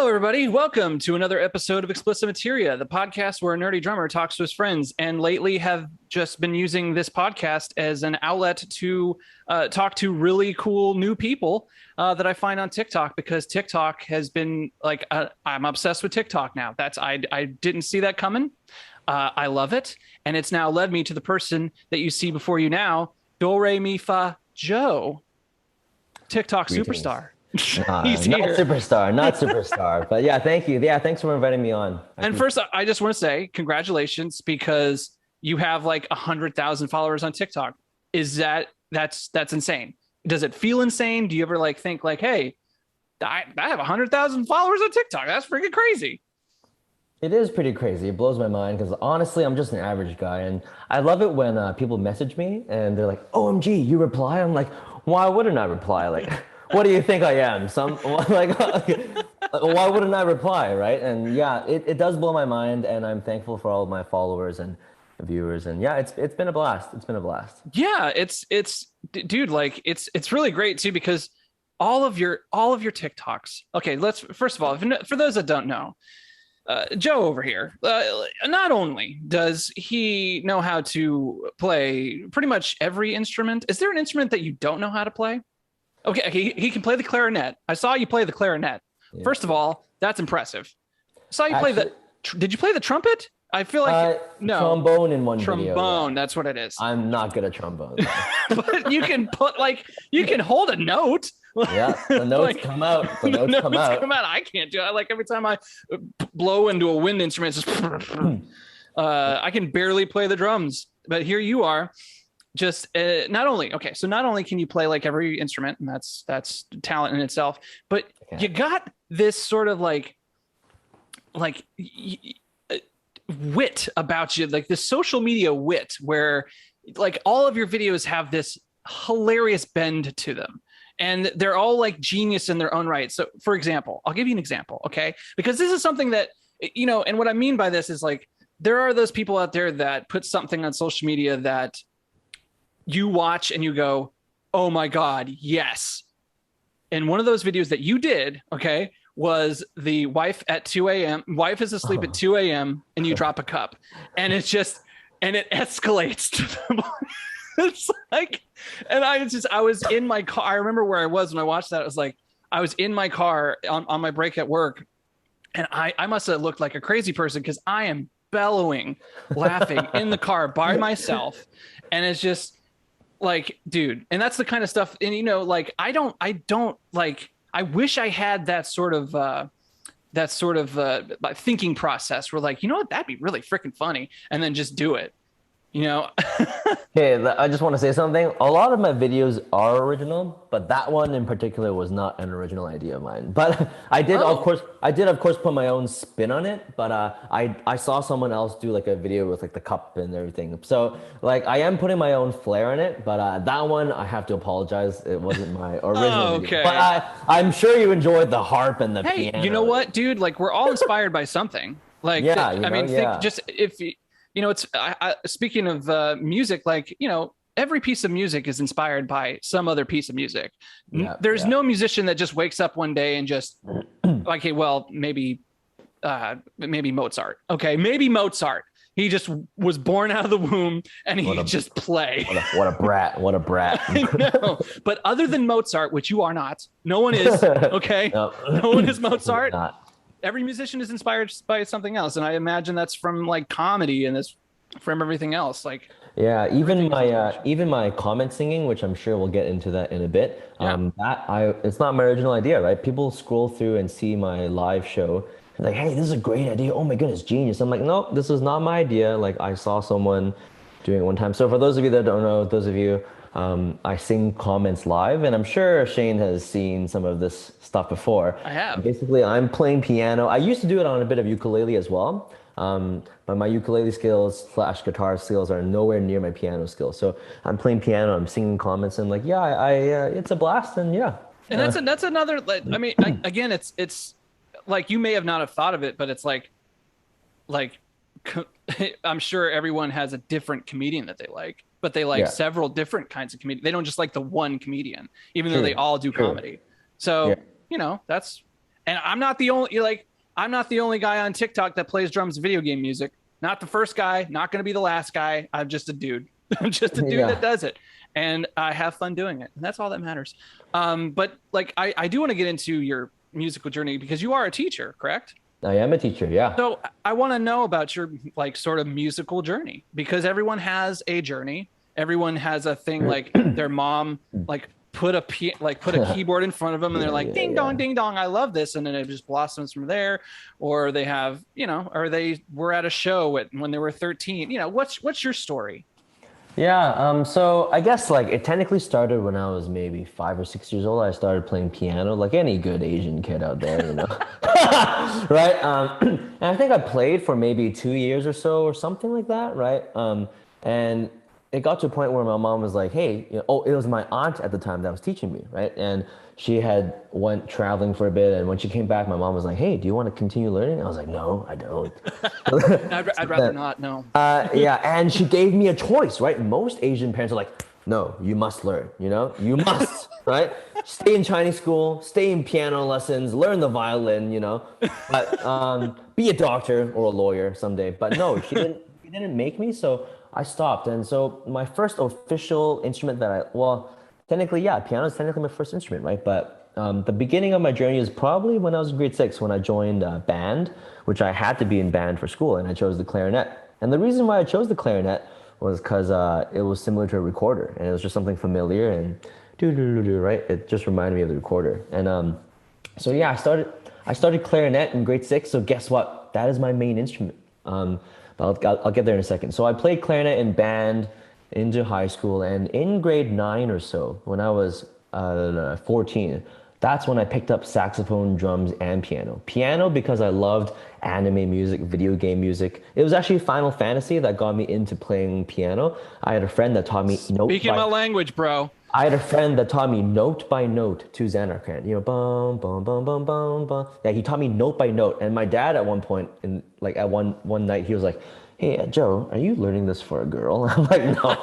Hello, everybody. Welcome to another episode of XPlicit Materia, the podcast where a nerdy drummer talks to his friends, and lately have just been using this podcast as an outlet to talk to really cool new people that I find on TikTok, because TikTok has been like, I'm obsessed with TikTok now. I didn't see that coming. I love it. And it's now led me to the person that you see before you now, Doremifajo, TikTok superstar. Not superstar, but yeah, thank you. Yeah, thanks for inviting me on. First, I just want to say congratulations, because you have like 100,000 followers on TikTok. That's insane? Does it feel insane? Do you ever like think like, hey, I have 100,000 followers on TikTok? That's freaking crazy. It is pretty crazy. It blows my mind because honestly, I'm just an average guy, and I love it when people message me and they're like, "OMG, you reply?" I'm like, why wouldn't I reply? Like, what do you think I am? Why wouldn't I reply, right? And yeah, it does blow my mind, and I'm thankful for all of my followers and viewers. And yeah, it's been a blast. It's been a blast. Yeah, dude, like it's really great too, because all of your TikToks. Okay, let's first of all, for those that don't know, Joe over here, not only does he know how to play pretty much every instrument. Is there an instrument that you don't know how to play? Okay, he can play the clarinet. I saw you play the clarinet. Yeah. First of all, that's impressive. I saw you play did you play the trumpet? I feel like no. Trombone in one video. Trombone, yeah. That's what it is. I'm not good at trombone. But you can you can hold a note. Yeah, the notes come out. The notes come out. I can't do it. Like every time I blow into a wind instrument, it's just I can barely play the drums. But here you are. Just not only can you play like every instrument, and that's talent in itself, but you got this sort of like wit about you, like this social media wit, where like all of your videos have this hilarious bend to them, and they're all like genius in their own right. So for example, I'll give you an example, okay? Because this is something that, and what I mean by this is like, there are those people out there that put something on social media that you watch and you go, oh my God, yes. And one of those videos that you did, okay, was the wife at 2 a.m. Wife is asleep at 2 a.m. and you drop a cup. And it's just, and it escalates to the it's like, and I was in my car. I remember where I was when I watched that. It was like, I was in my car on my break at work, and I must have looked like a crazy person, because I am bellowing, laughing in the car by myself. And it's just like, dude, and that's the kind of stuff. And, like, I don't like, I wish I had that sort of thinking process where like, you know what, that'd be really freaking funny. And then just do it. Okay, I just want to say something. A lot of my videos are original, but that one in particular was not an original idea of mine. But I did, of course, put my own spin on it. But I saw someone else do like a video with like the cup and everything. So like I am putting my own flair on it. But that one, I have to apologize. It wasn't my original video. But I'm sure you enjoyed the harp and the piano. You know what, dude? Like, we're all inspired by something. Like, think just if you. It's speaking of music, like, every piece of music is inspired by some other piece of music. There's no musician that just wakes up one day and just like, hey, well, maybe Mozart. Okay, maybe Mozart. He just was born out of the womb and he just play. What a brat. What a brat. I know. But other than Mozart, which you are not, no one is, okay? No one is Mozart. Not. Every musician is inspired by something else, and I imagine that's from like comedy, and it's from everything else. Like, yeah, even my comment singing, which I'm sure we'll get into that in a bit. It's not my original idea, right? People scroll through and see my live show, and like, hey, this is a great idea. Oh my goodness, genius. I'm like, no, this is not my idea. Like, I saw someone doing it one time. So for those of you that don't know, I sing comments live, and I'm sure Shane has seen some of this stuff before. I have. Basically, I'm playing piano. I used to do it on a bit of ukulele as well, but my ukulele skills / guitar skills are nowhere near my piano skills. So I'm playing piano, I'm singing comments, and like, it's a blast, and yeah. And that's another. I mean, again, it's like, you may have not have thought of it, but it's like I'm sure everyone has a different comedian that they like. But they like several different kinds of comedians. They don't just like the one comedian, even though they all do comedy. So, And I'm not the only guy on TikTok that plays drums video game music. Not the first guy, not going to be the last guy. I'm just a dude. I'm just a dude that does it. And I have fun doing it. And that's all that matters. But like, I do want to get into your musical journey because you are a teacher, correct? I am a teacher, yeah. So I want to know about your like sort of musical journey, because everyone has a journey. Everyone has a thing like their mom like put a keyboard in front of them and they're like ding dong, I love this, and then it just blossoms from there. Or they have, or they were at a show when they were 13. What's your story? Yeah, so I guess like it technically started when I was maybe 5 or 6 years old. I started playing piano like any good Asian kid out there, right? And I think I played for maybe 2 years or so or something like that, right? And it got to a point where my mom was like, hey, it was my aunt at the time that was teaching me, right? And she had went traveling for a bit, and when she came back, my mom was like, hey, do you want to continue learning? I was like, no, I don't. I'd rather not, no. Yeah, and she gave me a choice, right? Most Asian parents are like, no, you must learn, you must, right? Stay in Chinese school, stay in piano lessons, learn the violin, but be a doctor or a lawyer someday. But no, she didn't make me, so I stopped. And so my first official instrument technically, piano is technically my first instrument, right? But the beginning of my journey is probably when I was in grade 6, when I joined band, which I had to be in band for school, and I chose the clarinet. And the reason why I chose the clarinet was because it was similar to a recorder, and it was just something familiar, and right? It just reminded me of the recorder. And so yeah, I started clarinet in grade 6. So guess what? That is my main instrument. I'll get there in a second. So I played clarinet in band into high school, and in grade 9 or so, when I was 14, that's when I picked up saxophone, drums, and piano. Piano because I loved anime music, video game music. It was actually Final Fantasy that got me into playing piano. I had a friend that taught me Speaking my language, bro. I had a friend that taught me note by note to Xanarkand. Bum, bum, bum, bum, bum, bum. Yeah, he taught me note by note. And my dad at one point, at one night, he was like, hey, Joe, are you learning this for a girl? I'm like, no,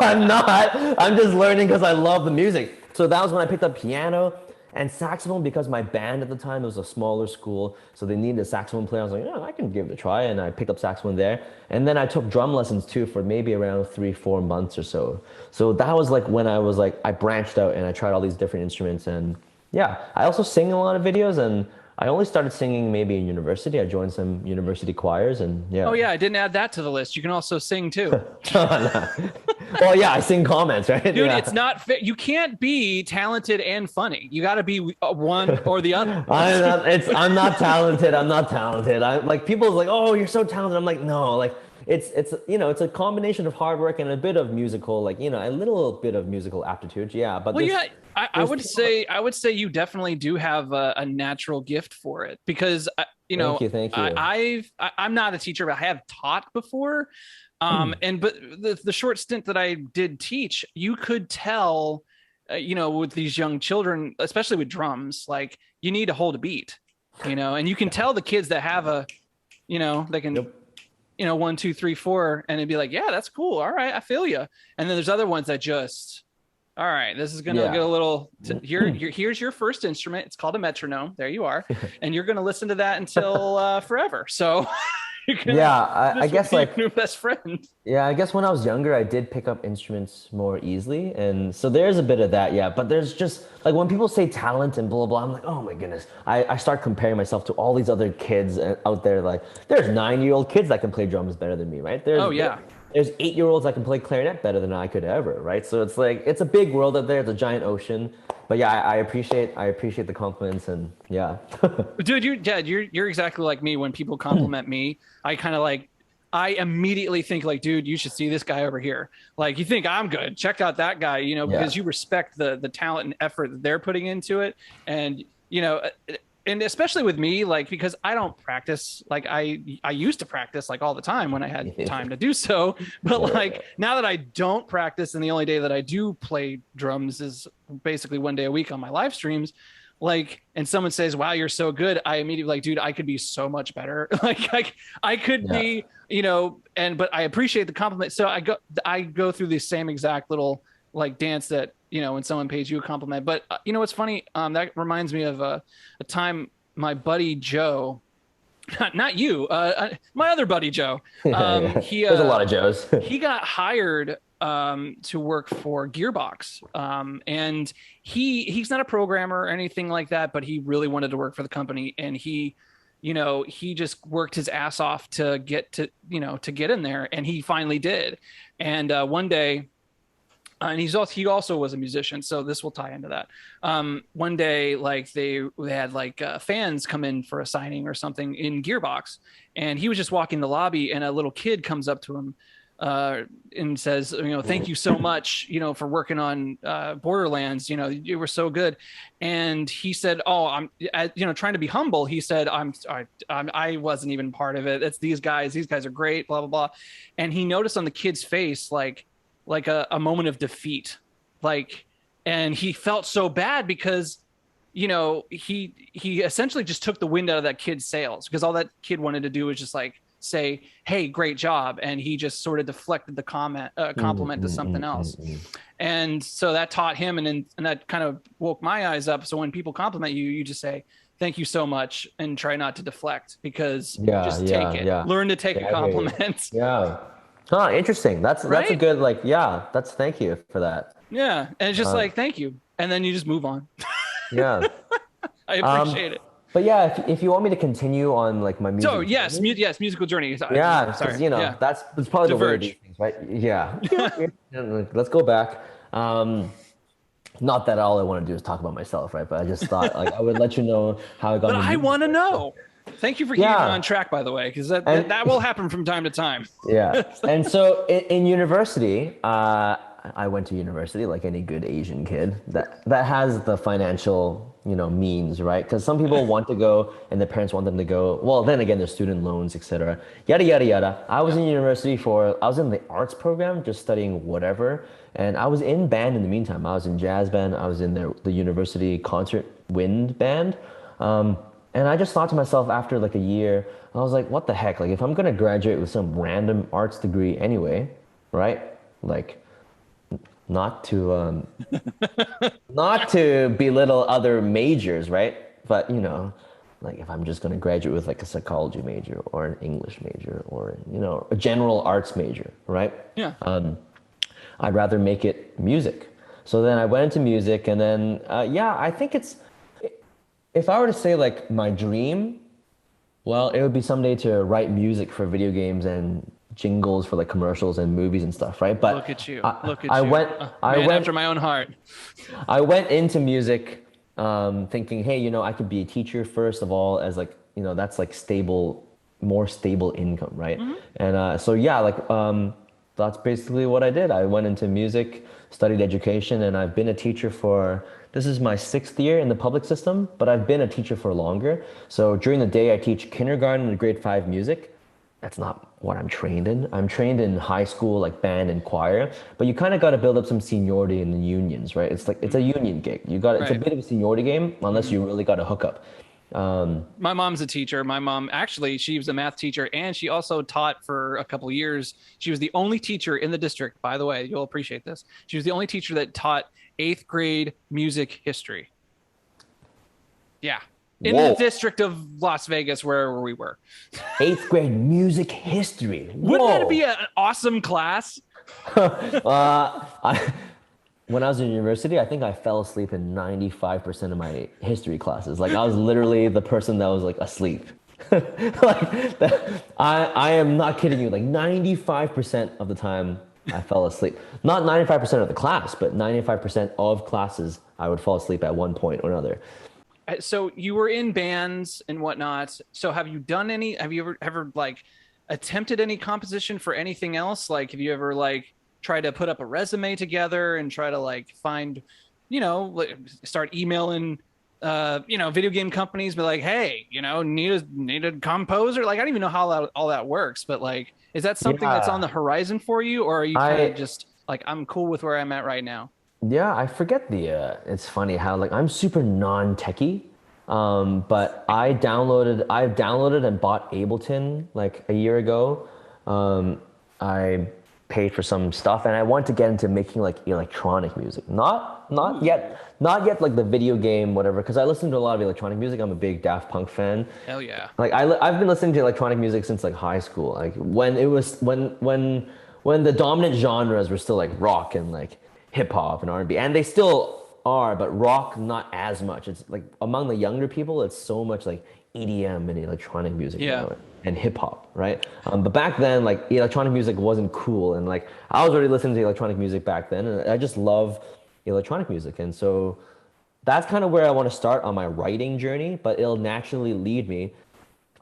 I'm not. I'm just learning because I love the music. So that was when I picked up piano and saxophone, because my band at the time, it was a smaller school, so they needed a saxophone player. I was like, I can give it a try, and I picked up saxophone there. And then I took drum lessons too for maybe around 3-4 months or so. So that was like when I branched out and I tried all these different instruments. And yeah, I also sing in a lot of videos, and I only started singing maybe in university. I joined some university choirs, and yeah. Oh yeah, I didn't add that to the list. You can also sing too. Well, yeah, I sing comments, right? Dude, yeah. It's not fit. You can't be talented and funny. You got to be one or the other. I'm not talented. I'm not talented. People are like, oh, you're so talented. I'm like, no, it's it's a combination of hard work and a bit of musical, a little bit of musical aptitude. Yeah, but I would say you definitely do have a natural gift for it, because Thank you. I'm not a teacher, but I have taught before. But the short stint that I did teach, you could tell, with these young children, especially with drums, like you need to hold a beat, and you can tell the kids that have they can. Yep. 1, 2, 3, 4, and it'd be like, yeah, that's cool. All right, I feel you. And then there's other ones that just, all right, this is gonna get a little. Here's your first instrument. It's called a metronome. There you are, and you're gonna listen to that until forever. So. I guess your best friend. Yeah, I guess when I was younger, I did pick up instruments more easily, and so there's a bit of that. Yeah, but there's just like when people say talent and blah blah, I'm like, oh my goodness. I start comparing myself to all these other kids out there. Like, there's 9-year-old kids that can play drums better than me, right? There's 8-year-olds that can play clarinet better than I could ever, right? So it's like it's a big world out there. It's a giant ocean. But yeah, I appreciate the compliments, and yeah. Dude, you're exactly like me. When people compliment me, I immediately think like, dude, you should see this guy over here. Like, you think I'm good, check out that guy, because you respect the talent and effort that they're putting into it. And and especially with me, like, because I don't practice, like I used to practice like all the time when I had time to do so. But like now that I don't practice, and the only day that I do play drums is basically one day a week on my live streams, like, and someone says, wow, you're so good, I immediately like, dude, I could be so much better. Like I could be, but I appreciate the compliment. So I go through the same exact little like dance that, when someone pays you a compliment. But what's funny, that reminds me of a time my buddy Joe, not you, my other buddy Joe. There's a lot of Joes. He got hired to work for Gearbox, and he's not a programmer or anything like that, but he really wanted to work for the company, and he just worked his ass off to get in there, and he finally did. And one day, and he also was a musician, so this will tie into that. One day, like they had like fans come in for a signing or something in Gearbox, and he was just walking the lobby, and a little kid comes up to him and says, thank you so much, for working on Borderlands. You were so good. And he said, oh, I'm, trying to be humble. He said, I wasn't even part of it. It's these guys. These guys are great. Blah blah blah. And he noticed on the kid's face like a moment of defeat, and he felt so bad because he essentially just took the wind out of that kid's sails, because all that kid wanted to do was just like say, hey, great job, and he just sort of deflected the compliment to something else. And so that taught him, and that kind of woke my eyes up. So when people compliment you, you just say thank you so much and try not to deflect, because take it. Learn to take a compliment. Oh, interesting. That's a good, that's, thank you for that. Yeah. And it's just like, thank you. And then you just move on. Yeah. I appreciate it. But yeah, if you want me to continue on like my music. So yes, musical journey. Yeah, because that's probably the way to do things, right? Yeah. Let's go back. Not that all I want to do is talk about myself, right? But I just thought I would let you know how I got. But I want to know. Thank you for keeping me on track, by the way, because that will happen from time to time. Yeah. And so in university, I went to university like any good Asian kid that has the financial, means, right? Because some people want to go and their parents want them to go. Well, then again, there's student loans, etc. Yada, yada, yada. I was in university I was in the arts program, just studying whatever. And I was in band in the meantime. I was in jazz band. I was in the university concert wind band. And I just thought to myself after like a year, I was like, what the heck? Like if I'm going to graduate with some random arts degree anyway, right? Like not to belittle other majors, right? But like if I'm just going to graduate with like a psychology major or an English major or a general arts major, right? Yeah. I'd rather make it music. So then I went into music, and then I think if I were to say like my dream, well, it would be someday to write music for video games and jingles for like commercials and movies and stuff, right? But look at you. I went after my own heart. I went into music thinking, hey, I could be a teacher first of all, as like, that's like more stable income, right? Mm-hmm. And that's basically what I did. I went into music, studied education, and I've been a teacher this is my 6th year in the public system, but I've been a teacher for longer. So during the day, I teach kindergarten and grade 5 music. That's not what I'm trained in. I'm trained in high school, like band and choir, but you kind of got to build up some seniority in the unions, right? It's a union gig. It's a bit of a seniority game, unless you really got to hook up. My mom's a teacher. My mom, actually, she was a math teacher, and she also taught for a couple of years. She was the only teacher in the district, by the way, you'll appreciate this. She was the only teacher that taught 8th grade music history. Yeah. In the district of Las Vegas, wherever we were. 8th grade music history. Wouldn't that be an awesome class? When I was in university, I think I fell asleep in 95% of my history classes. Like I was literally the person that was like asleep. I am not kidding you. Like 95% of the time I fell asleep. Not 95% of the class, but 95% of classes I would fall asleep at one point or another. So you were in bands and whatnot. So have you ever like attempted any composition for anything else? Like have you ever like try to put up a resume together and try to like find, start emailing, video game companies, be like, hey, need a composer? Like, I don't even know how all that works, but like, is that something that's on the horizon for you? Or are you kind of just like, I'm cool with where I'm at right now? Yeah, I forget it's funny how like I'm super non-techie, but I've downloaded and bought Ableton like a year ago. I paid for some stuff, and I wanted to get into making like electronic music. Not yet like the video game whatever, because I listen to a lot of electronic music. I'm a big Daft Punk fan. Hell yeah. Like I've been listening to electronic music since like high school. Like when it was when the dominant genres were still like rock and like hip hop and R&B, and they still are, but rock not as much. It's like among the younger people, it's so much like EDM and electronic music now, and hip hop, right? But back then, like electronic music wasn't cool, and like I was already listening to electronic music back then, and I just love electronic music, and so that's kind of where I want to start on my writing journey. But it'll naturally lead me.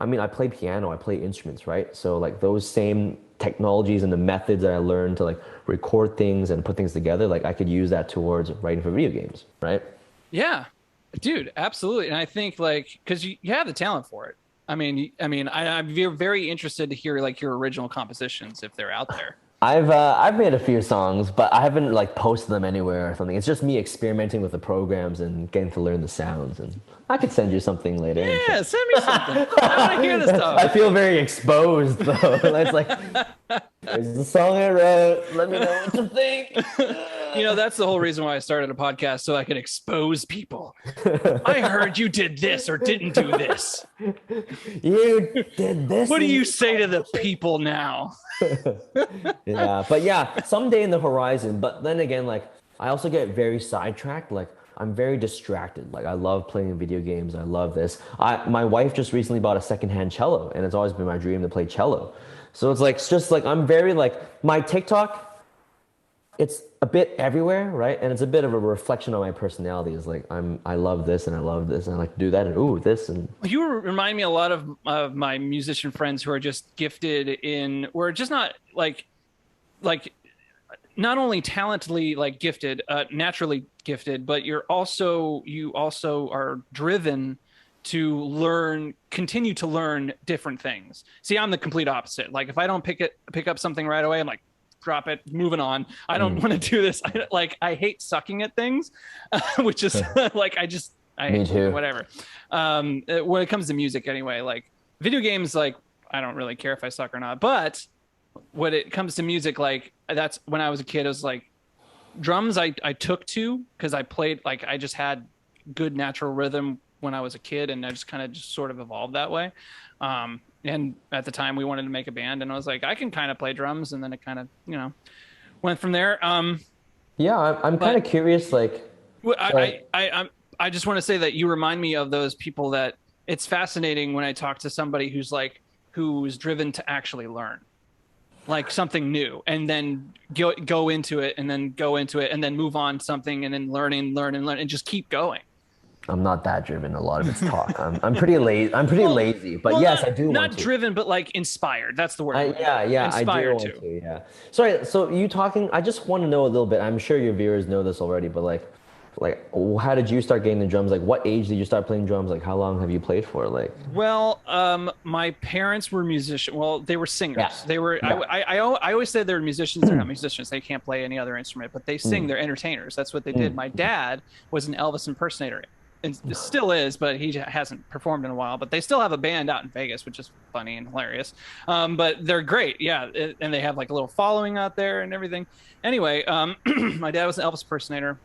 I mean, I play piano, I play instruments, right? So like those same technologies and the methods that I learned to like record things and put things together, like I could use that towards writing for video games, right? Yeah, dude, absolutely. And I think like, cause you have the talent for it. I'm very interested to hear like your original compositions if they're out there. I've made a few songs, but I haven't like posted them anywhere or something. It's just me experimenting with the programs and getting to learn the sounds. And I could send you something later. Yeah, send me something. I want to hear this stuff. I feel very exposed though. It's like, here's the song I wrote. Let me know what you think. You know, that's the whole reason why I started a podcast, so I could expose people. I heard you did this or didn't do this. You did this. What do you say to the people now? Yeah, but yeah, someday in the horizon. But then again, like I also get very sidetracked. Like I'm very distracted. Like I love playing video games. I love this. My wife just recently bought a secondhand cello, and it's always been my dream to play cello. So it's just like I'm very like my TikTok. It's a bit everywhere, right? And it's a bit of a reflection on my personality. It's like I love this and I love this and I like to do that and ooh this and. You remind me a lot of my musician friends who are just gifted in, or just not like not only talentedly like gifted, naturally gifted, but you also are driven to continue to learn different things. See, I'm the complete opposite. Like if I don't pick up something right away, I'm like, drop it, moving on. I don't want to do this. I hate sucking at things, which is like, Me too. Whatever. When it comes to music anyway, like video games, like I don't really care if I suck or not, but when it comes to music, like that's when I was a kid, it was like drums I took to, because I played, like I just had good natural rhythm when I was a kid, and I just kind of just sort of evolved that way. And at the time we wanted to make a band, and I was like, I can kind of play drums, and then it kind of, went from there. Yeah, I'm kind of curious, like. I just want to say that you remind me of those people that it's fascinating when I talk to somebody who's driven to actually learn, like something new, and then go into it, and then go into it, and then move on to something, and then learn, and just keep going. I'm not that driven. A lot of it's talk. I'm pretty lazy. Lazy, but yes, I do. Not driven, but like inspired. That's the word. Yeah, inspired I do want to. Yeah. Sorry. So you talking? I just want to know a little bit. I'm sure your viewers know this already, but like, how did you start getting the drums? Like, what age did you start playing drums? Like, how long have you played for? Like, well, my parents were musicians. Well, they were singers. Yeah. They were. Yeah. I always said they're musicians. They're not musicians. They can't play any other instrument, but they sing. They're entertainers. That's what they did. My dad was an Elvis impersonator. And still is, but he hasn't performed in a while. But they still have a band out in Vegas, which is funny and hilarious. But they're great, yeah, and they have like a little following out there and everything. Anyway, my dad was an Elvis impersonator.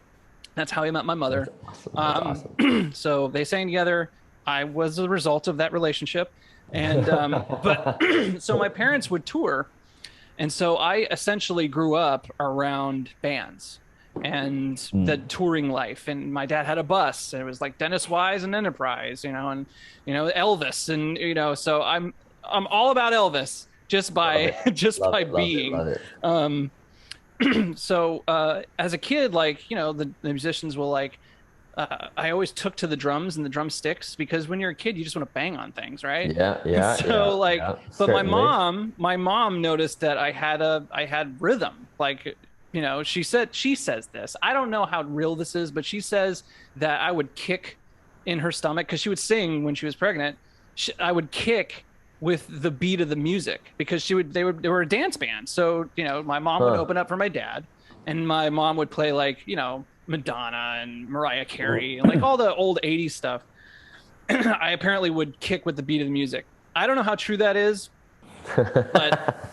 That's how he met my mother. That's awesome. So they sang together. I was a result of that relationship, and but so my parents would tour, and so I essentially grew up around bands and the touring life. And my dad had a bus, and it was like Dennis Wise and Enterprise, and Elvis, and so I'm all about Elvis just by being. Love it. So as a kid, like the musicians will like I always took to the drums and the drumsticks, because when you're a kid you just want to bang on things, right? But certainly. my mom noticed that I had rhythm. Like she says this. I don't know how real this is, but she says that I would kick in her stomach, because she would sing when she was pregnant. I would kick with the beat of the music, because they were a dance band. So, my mom would open up for my dad, and my mom would play like, Madonna and Mariah Carey and like all the old 80s stuff. I apparently would kick with the beat of the music. I don't know how true that is, but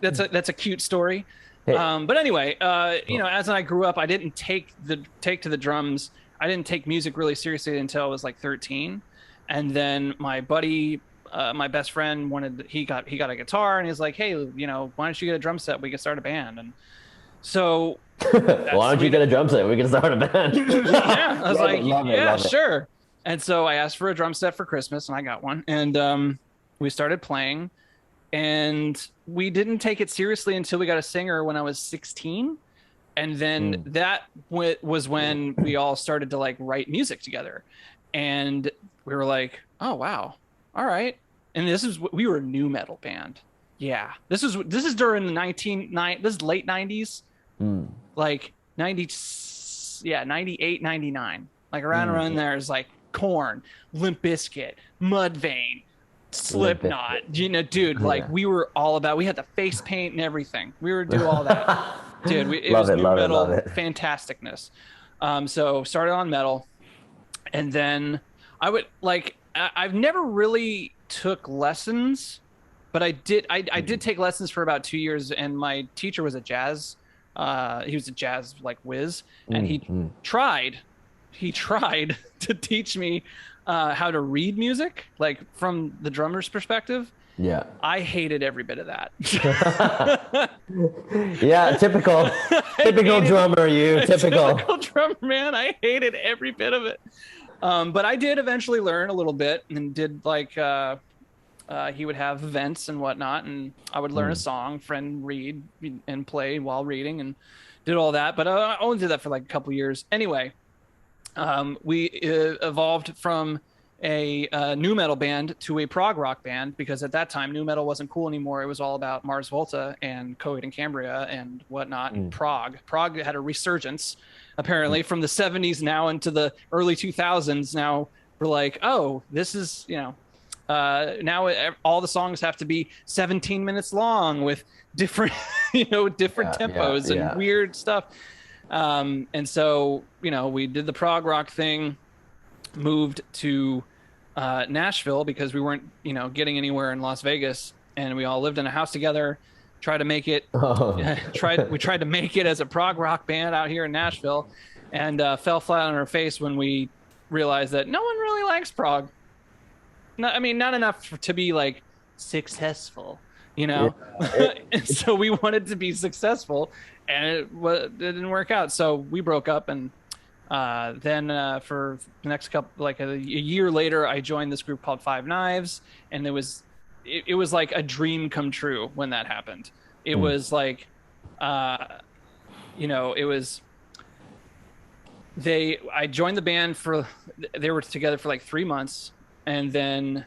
that's a cute story. Hey. But anyway, as I grew up, I didn't take to the drums. I didn't take music really seriously until I was like 13. And then my buddy, my best friend he got a guitar, and he's like, hey, why don't you get a drum set? We can start a band. And so Why don't you get a drum set? We can start a band. Yeah, I was love it. Sure. And so I asked for a drum set for Christmas, and I got one. And we started playing, and we didn't take it seriously until we got a singer when I was 16. And then that was when we all started to like write music together. And we were like, oh, wow. All right. And we were a new metal band. Yeah. This is during the this is late 90s. Like 98, 99. Like around there is like Korn, Limp Bizkit, Mudvayne, Slipknot. Dude, like we were all about. We had the face paint and everything. We were doing all that. Dude, it was new metal fantasticnness. So started on metal, and then I've never really took lessons, but I did take lessons for about 2 years, and my teacher was he was a jazz like whiz, and he tried to teach me how to read music, like from the drummer's perspective. Yeah. I hated every bit of that. Yeah, typical drummer, typical drummer, man. I hated every bit of it. But I did eventually learn a little bit, and did like he would have events and whatnot, and I would learn a song, friend read and play while reading, and did all that. But I only did that for like a couple years. Anyway, we evolved from a new metal band to a prog rock band, because at that time new metal wasn't cool anymore. It was all about Mars Volta and Coheed and Cambria and whatnot. And prog had a resurgence apparently from the 70s now into the early 2000s. Now we're like, oh, this is now all the songs have to be 17 minutes long with different tempos and weird stuff. And so we did the prog rock thing, moved to Nashville because we weren't getting anywhere in Las Vegas, and we all lived in a house together, tried to make it we tried to make it as a prog rock band out here in Nashville, and fell flat on our face when we realized that no one really likes prog. Not enough to be like successful, And so we wanted to be successful, and it didn't work out, so we broke up. And then for the next couple, like a year later, I joined this group called Five Knives, and it was like a dream come true when that happened. It was like, I joined the band they were together for like 3 months, and then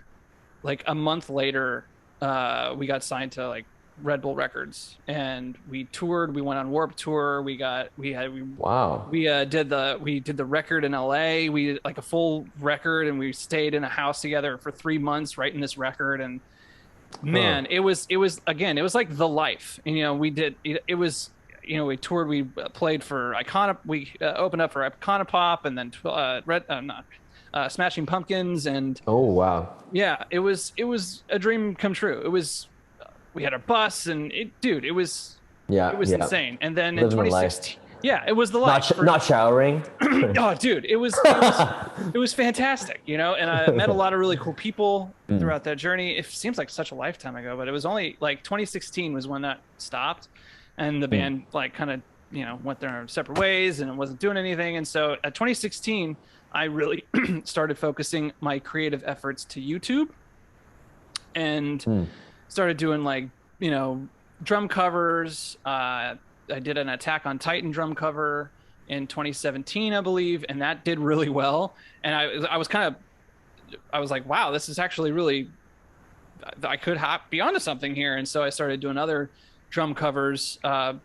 like a month later, we got signed to like Red Bull Records, and we toured. We went on Warped Tour. We did the record in LA. We did like a full record, and we stayed in a house together for 3 months writing this record. And man, it was like the life. And, we toured. We played for we opened up for Iconopop, and then Smashing Pumpkins. And oh wow, yeah, it was a dream come true. We had our bus, and it was insane. And then in 2016, it was the life. Not showering. Oh, dude, it was fantastic, And I met a lot of really cool people throughout that journey. It seems like such a lifetime ago, but it was only like 2016 was when that stopped, and the band like kind of went their separate ways, and it wasn't doing anything. And so at 2016, I really started focusing my creative efforts to YouTube, and started doing like drum covers. I did an Attack on Titan drum cover in 2017, I believe, and that did really well. And I was like, wow, this is actually really, I could be onto something here. And so I started doing other drum covers. But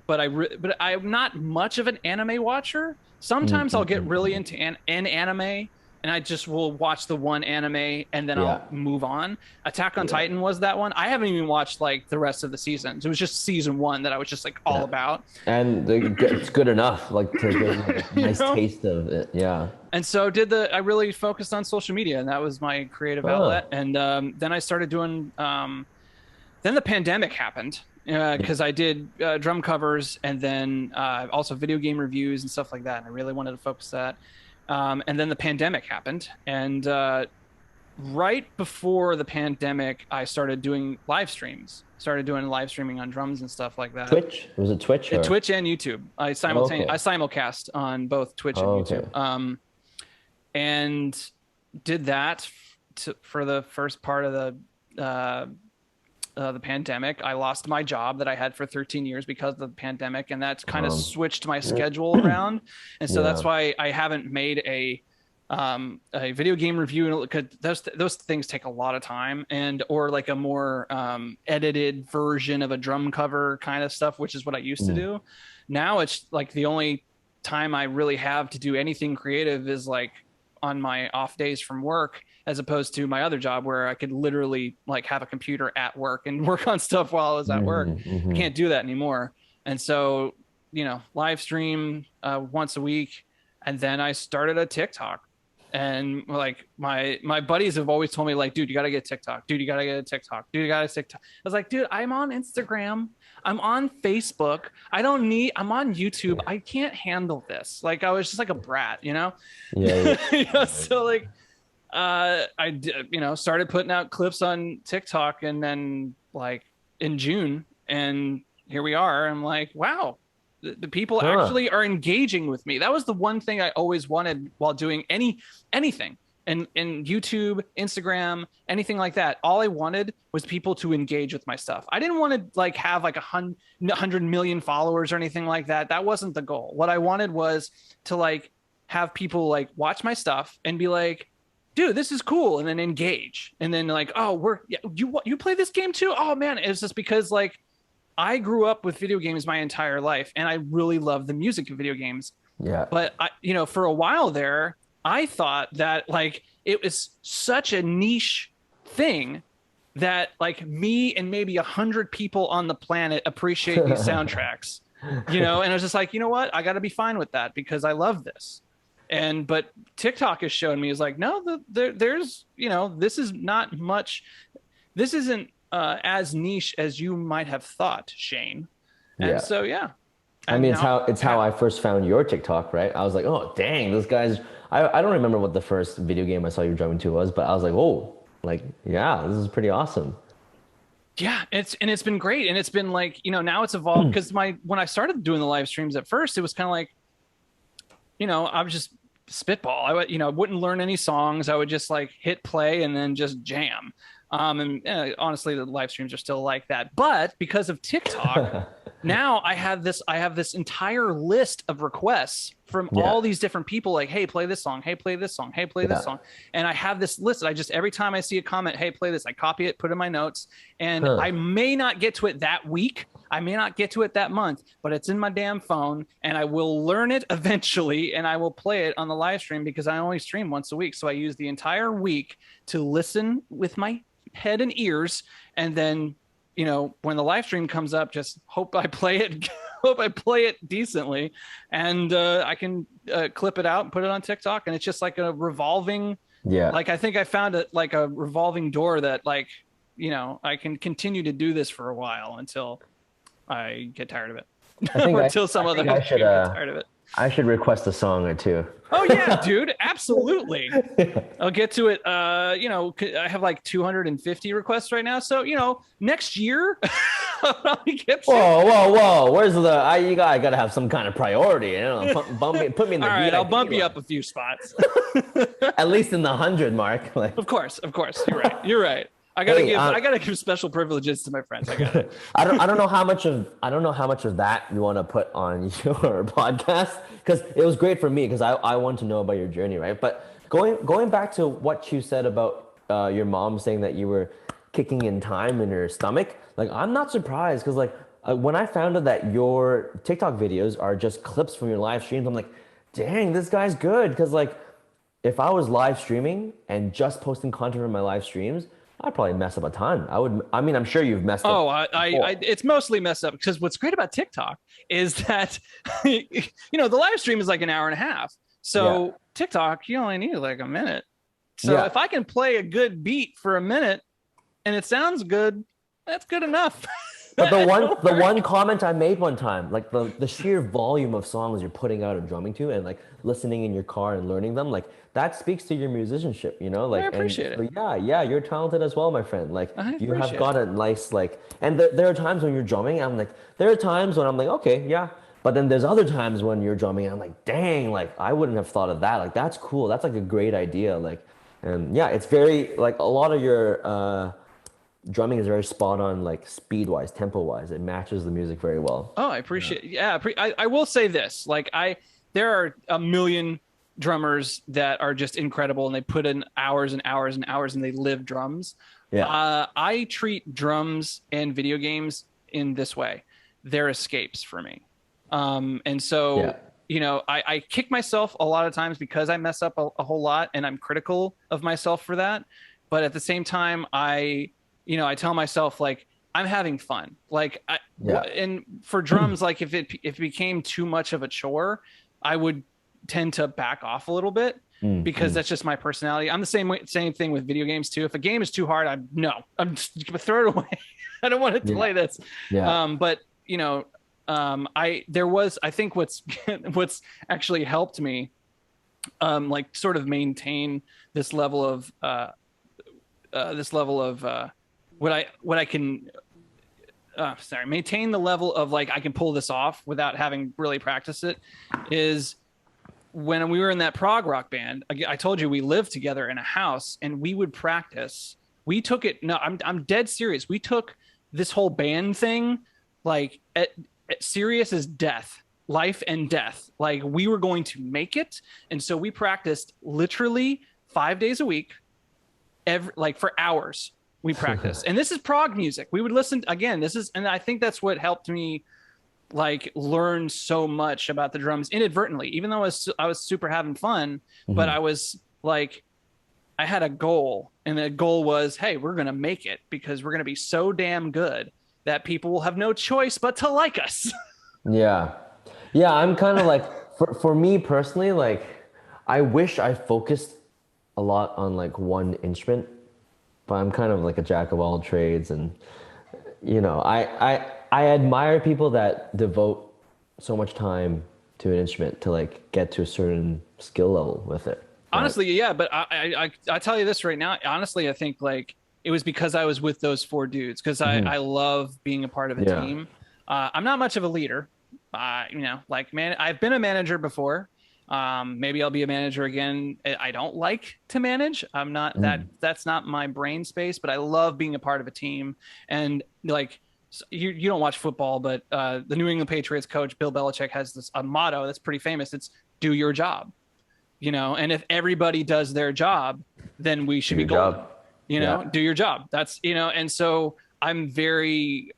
I'm not much of an anime watcher. Sometimes I'll get really into an anime, and I just will watch the one anime, and then I'll move on. Attack on Titan was that one. I haven't even watched like the rest of the seasons. It was just season 1 that I was just like all about. And it's good enough, like to get a nice taste of it. Yeah. And so I really focused on social media, and that was my creative outlet. And then I started doing. Then the pandemic happened, because I did drum covers and then also video game reviews and stuff like that. And I really wanted to focus that. And then the pandemic happened. And right before the pandemic, I started doing live streams. Started doing live streaming on drums and stuff like that. Twitch? Was it Twitch? Or? Twitch and YouTube. I simulcast on both Twitch and YouTube. And did that for the first part of the pandemic. I lost my job that I had for 13 years because of the pandemic, and that's kind of switched my schedule around. And so that's why I haven't made a video game review, because those things take a lot of time, or like a more edited version of a drum cover kind of stuff, which is what I used to do. Now it's like the only time I really have to do anything creative is like on my off days from work, as opposed to my other job where I could literally like have a computer at work and work on stuff while I was at work. I can't do that anymore. And so, live stream once a week. And then I started a TikTok, and like my buddies have always told me like, dude, you got to get TikTok. Dude, you got to get a TikTok. Dude, you got to TikTok. I was like, dude, I'm on Instagram. I'm on Facebook. I'm on YouTube. I can't handle this. Like, I was just like a brat, Yeah. So like, I started putting out clips on TikTok, and then like in June, and here we are. I'm like, wow, the people actually are engaging with me. That was the one thing I always wanted while doing anything. And YouTube, Instagram, anything like that. All I wanted was people to engage with my stuff. I didn't want to like have like 100 million followers or anything like that. That wasn't the goal. What I wanted was to like have people like watch my stuff and be like, dude, this is cool. And then engage. And then like, oh, you play this game too? Oh man. It's just because like I grew up with video games my entire life, and I really love the music of video games. Yeah. But for a while there, I thought that like it was such a niche thing that like me and maybe 100 people on the planet appreciate these soundtracks, and I was just like, you know what? I got to be fine with that because I love this. But TikTok has shown me is like, no, there's, this is not much. This isn't as niche as you might have thought, Shane. And so, yeah. I mean, it's how I first found your TikTok, right? I was like, oh, dang, this guy's... I don't remember what the first video game I saw you drumming to was, but I was like, oh, like, yeah, this is pretty awesome. Yeah, it's been great. And it's been like, now it's evolved, because when I started doing the live streams at first, it was kind of like, I was just spitball. I wouldn't learn any songs. I would just like hit play and then just jam. Honestly, the live streams are still like that. But because of TikTok, now I have this entire list of requests from all these different people. Like, hey, play this song. Hey, play this song. Hey, play this song. And I have this list. Every time I see a comment, hey, play this, I copy it, put it in my notes. And I may not get to it that week. I may not get to it that month, but it's in my damn phone, and I will learn it eventually, and I will play it on the live stream because I only stream once a week. So I use the entire week to listen with my head and ears, and then when the live stream comes up, just hope I play it decently, and I can clip it out and put it on TikTok. And it's just like a revolving, like I think I found it like a revolving door that like I can continue to do this for a while until I get tired of it, or until some other people get tired of it. I should request a song or two. Oh yeah, dude, absolutely. I'll get to it. I have like 250 requests right now. So, next year, I'll get to Whoa. Where's I gotta have some kind of priority. Put me in the All right, I'll bump you up a few spots. At least in the 100 mark. Like. Of course. You're right. I gotta give special privileges to my friends. I got it. I don't know how much of that you want to put on your podcast, because it was great for me because I want to know about your journey, right? But going back to what you said about your mom saying that you were kicking in time in her stomach, like I'm not surprised, because like when I found out that your TikTok videos are just clips from your live streams, I'm like, dang, this guy's good. Because like if I was live streaming and just posting content from my live streams, I'd probably mess up a ton. I'm sure you've messed up. Oh, it's mostly messed up, because what's great about TikTok is that, the live stream is like an hour and a half. So TikTok, you only need like a minute. So if I can play a good beat for a minute and it sounds good, that's good enough. But the one comment I made one time, like the sheer volume of songs you're putting out and drumming to, and like listening in your car and learning them, like that speaks to your musicianship, you know. I Like, and appreciate it. so yeah, you're talented as well, my friend. Like I you have appreciate got it. a nice like, and there are times when you're drumming, I'm like, there are times when I'm like, okay, yeah. But then there's other times when you're drumming, I'm like, dang, like I wouldn't have thought of that. Like that's cool. That's like a great idea. Like, and yeah, it's very like a lot of your drumming is very spot on, like speed wise, tempo wise. It matches the music very well. Oh, I appreciate. Yeah, I will say this. Like there are a million drummers that are just incredible, and they put in hours and hours and hours, and they live drums. Yeah. I treat drums and video games in this way. They're escapes for me. And so, Yeah. I kick myself a lot of times because I mess up a whole lot, and I'm critical of myself for that. But at the same time, I tell myself like I'm having fun. Like Yeah. and for drums, like if it became too much of a chore, I would tend to back off a little bit because that's just my personality. I'm the same thing with video games too. If a game is too hard, I'm just gonna throw it away. I don't want to play this. Yeah. But I think what's actually helped me like sort of maintain this level of what I can maintain the level of like I can pull this off without having really practiced it is when we were in that prog rock band. I told you we lived together in a house and we would practice. We took it. No, I'm dead serious. We took this whole band thing like at serious as death, life and death. Like we were going to make it, and so we practiced literally 5 days a week, for hours. We practiced, and this is prog music. We would listen again. And I think that's what helped me like learn so much about the drums inadvertently. Even though I was super having fun, but I was like, I had a goal, and the goal was, hey, we're gonna make it because we're gonna be so damn good that people will have no choice but to like us. Yeah. Yeah, I'm kind of like for me personally, like I wish I focused a lot on like one instrument, but I'm kind of like a jack of all trades, and I admire people that devote so much time to an instrument to like get to a certain skill level with it. Honestly, yeah, but I tell you this right now. Honestly, I think like it was because I was with those four dudes because I love being a part of a team. I'm not much of a leader. Like man, I've been a manager before. Maybe I'll be a manager again. I don't like to manage. I'm not that's not my brain space, but I love being a part of a team. And like you don't watch football, but the New England Patriots coach Bill Belichick has a motto that's pretty famous. It's do your job. And if everybody does their job, then we should be golden. Do your job. That's and so I'm very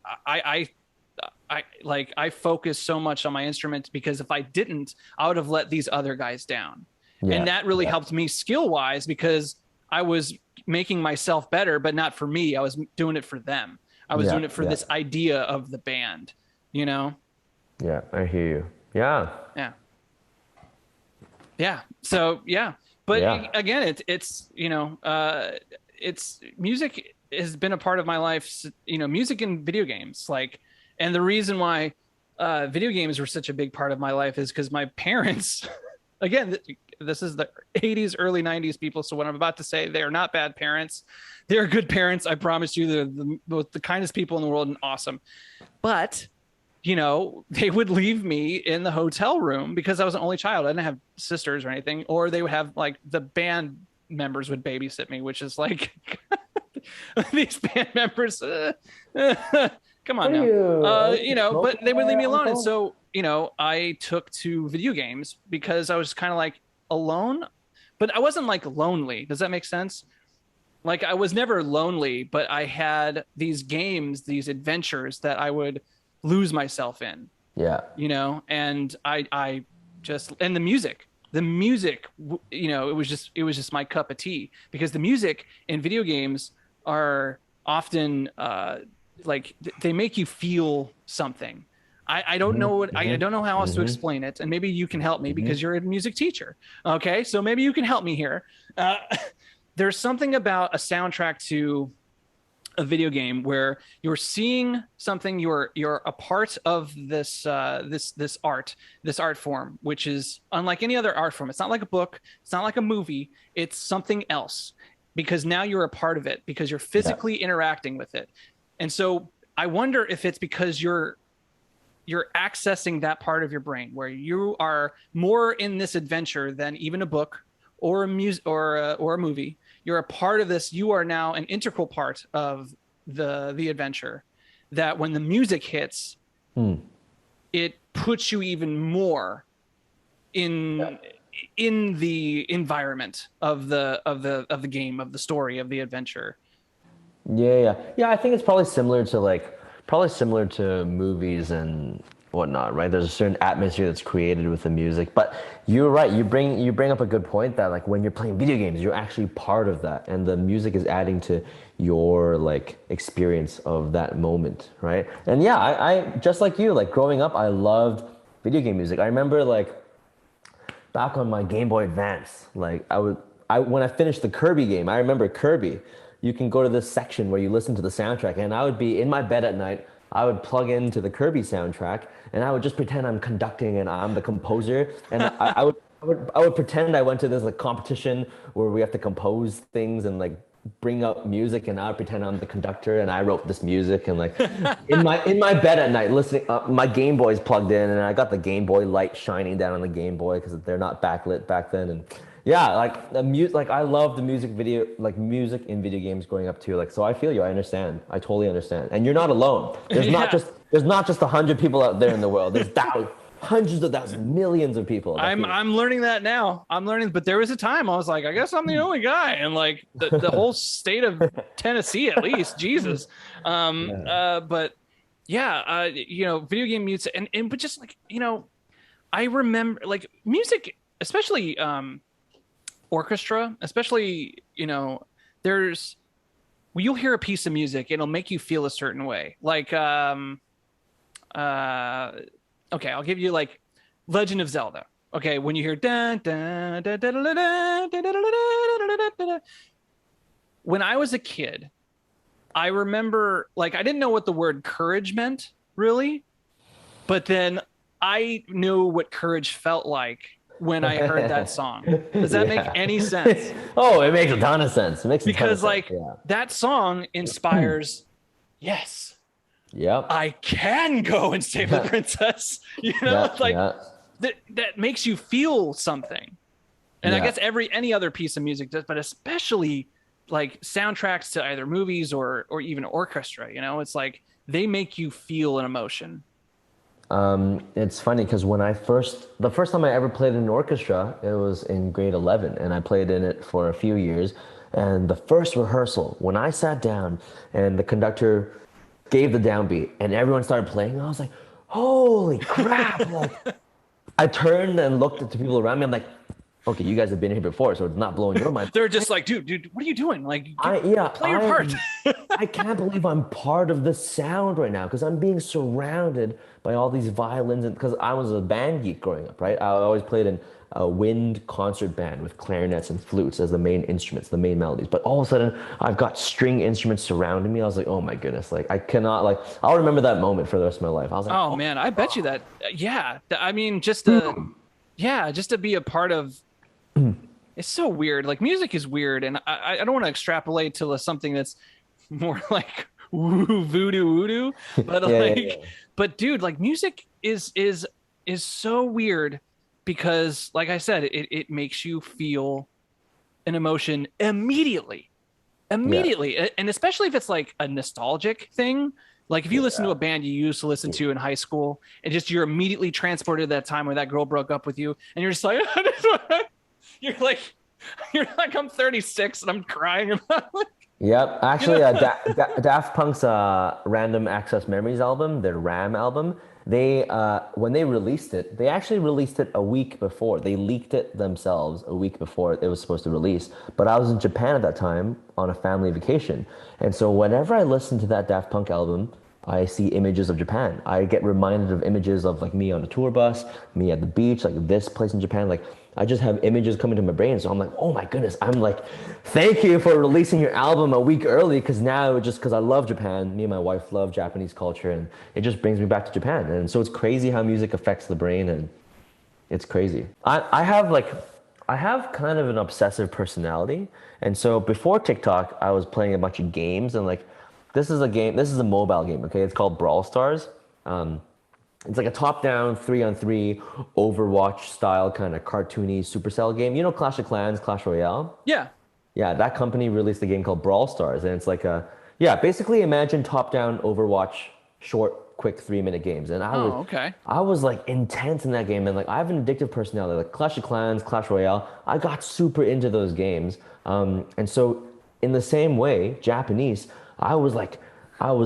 I focus so much on my instrument because if I didn't, I would have let these other guys down. And that really helped me skill wise because I was making myself better, but not for me. I was doing it for them. I was doing it for this idea of the band, Yeah, I hear you. Yeah. Yeah. Yeah. So yeah, but again, it's it's music has been a part of my life. Music and video games, and the reason why video games were such a big part of my life is because my parents, again, this is the 80s, early 90s people. So what I'm about to say, they are not bad parents. They're good parents. I promise you, they're the kindest people in the world and awesome. But they would leave me in the hotel room because I was an only child. I didn't have sisters or anything, or they would have like the band members would babysit me, which is like these band members. Come on now. But they would leave me alone. And so, I took to video games because I was kind of like alone, but I wasn't like lonely. Does that make sense? Like I was never lonely, but I had these games, these adventures that I would lose myself in. Yeah. And I just, and the music, it was just my cup of tea because the music in video games are often, like they make you feel something. I don't know I don't know how else to explain it, and maybe you can help me because you're a music teacher. Okay, so maybe you can help me here. There's something about a soundtrack to a video game where you're seeing something, you're a part of this art form, which is unlike any other art form. It's not like a book, it's not like a movie, it's something else, because now you're a part of it, because you're physically interacting with it. And so I wonder if it's because you're accessing that part of your brain where you are more in this adventure than even a book or a music or a movie. You're a part of this. You are now an integral part of the adventure, that when the music hits, it puts you even more in the environment of the game, of the story, of the adventure. Yeah. I think it's probably similar to movies and whatnot, right? There's a certain atmosphere that's created with the music. But you're right. You bring up a good point that like when you're playing video games, you're actually part of that, and the music is adding to your like experience of that moment, right? And yeah, I just like you, like growing up, I loved video game music. I remember like back on my Game Boy Advance, like when I finished the Kirby game, I remember Kirby. You can go to this section where you listen to the soundtrack, and I would be in my bed at night. I would plug into the Kirby soundtrack, and I would just pretend I'm conducting and I'm the composer. And I would pretend I went to this like competition where we have to compose things and like bring up music, and I would pretend I'm the conductor and I wrote this music, and like in my bed at night listening. My Game Boy's plugged in, and I got the Game Boy light shining down on the Game Boy because they're not backlit back then. And yeah, like the music, like I love the music music in video games growing up too. Like, so I feel you. I understand. I totally understand. And you're not alone. There's not just 100 people out there in the world. There's thousands, hundreds of thousands, millions of people. I'm learning that now. But there was a time I was like, I guess I'm the only guy, and like the whole state of Tennessee, at least. Jesus. But yeah, video game music, but just like, I remember like music, especially orchestra, especially, you'll hear a piece of music, it'll make you feel a certain way. Like, okay, I'll give you like Legend of Zelda. Okay, when you hear dun, dun, dun, dun, dun, dun, dun, dun, dun, dun, dun. When I was a kid, I remember like I didn't know what the word courage meant really, but then I knew what courage felt like when I heard that song. Does that make any sense? Oh, it makes a ton of sense. It makes because like that song inspires, yes, yep, I can go and save the princess. That makes you feel something. And I guess any other piece of music does, but especially like soundtracks to either movies or even orchestra. It's like they make you feel an emotion. It's funny because the first time I ever played in an orchestra, it was in grade 11, and I played in it for a few years. And the first rehearsal, when I sat down and the conductor gave the downbeat and everyone started playing, I was like, holy crap. Like, I turned and looked at the people around me. I'm like, okay, you guys have been here before, so it's not blowing your mind. They're just like, dude, what are you doing? Like, play your part. I can't believe I'm part of the sound right now because I'm being surrounded by all these violins. And because I was a band geek growing up, right? I always played in a wind concert band with clarinets and flutes as the main instruments, the main melodies. But all of a sudden, I've got string instruments surrounding me. I was like, oh my goodness, like I cannot, like I'll remember that moment for the rest of my life. I was like, oh man, I bet you that. Yeah, I mean, just to be a part of. It's so weird. Like music is weird, and I don't want to extrapolate to something that's more like voodoo, but but dude, like music is so weird because, like I said, it makes you feel an emotion immediately, and especially if it's like a nostalgic thing. Like if you listen to a band you used to listen to in high school, and just you're immediately transported to that time where that girl broke up with you, and you're just like. You're like, I'm 36 and I'm crying about it. Yep. Actually, Daft Punk's Random Access Memories album, their RAM album, when they released it, they actually released it a week before. They leaked it themselves a week before it was supposed to release. But I was in Japan at that time on a family vacation. And so whenever I listen to that Daft Punk album, I see images of Japan. I get reminded of images of like me on a tour bus, me at the beach, like this place in Japan. Like I just have images coming to my brain. So I'm like, oh my goodness. I'm like, thank you for releasing your album a week early. Cause now just cause I love Japan, me and my wife love Japanese culture, and it just brings me back to Japan. And so it's crazy how music affects the brain, and it's crazy. I have kind of an obsessive personality. And so before TikTok, I was playing a bunch of games, and like, this is a mobile game, okay? It's called Brawl Stars. It's like a top-down 3-on-3 Overwatch style kind of cartoony Supercell game. You know Clash of Clans, Clash Royale? Yeah. Yeah, that company released a game called Brawl Stars, and it's like basically imagine top-down Overwatch short, quick 3-minute games. And I was like intense in that game, and like I have an addictive personality, like Clash of Clans, Clash Royale. I got super into those games, and so in the same way, Japanese, I was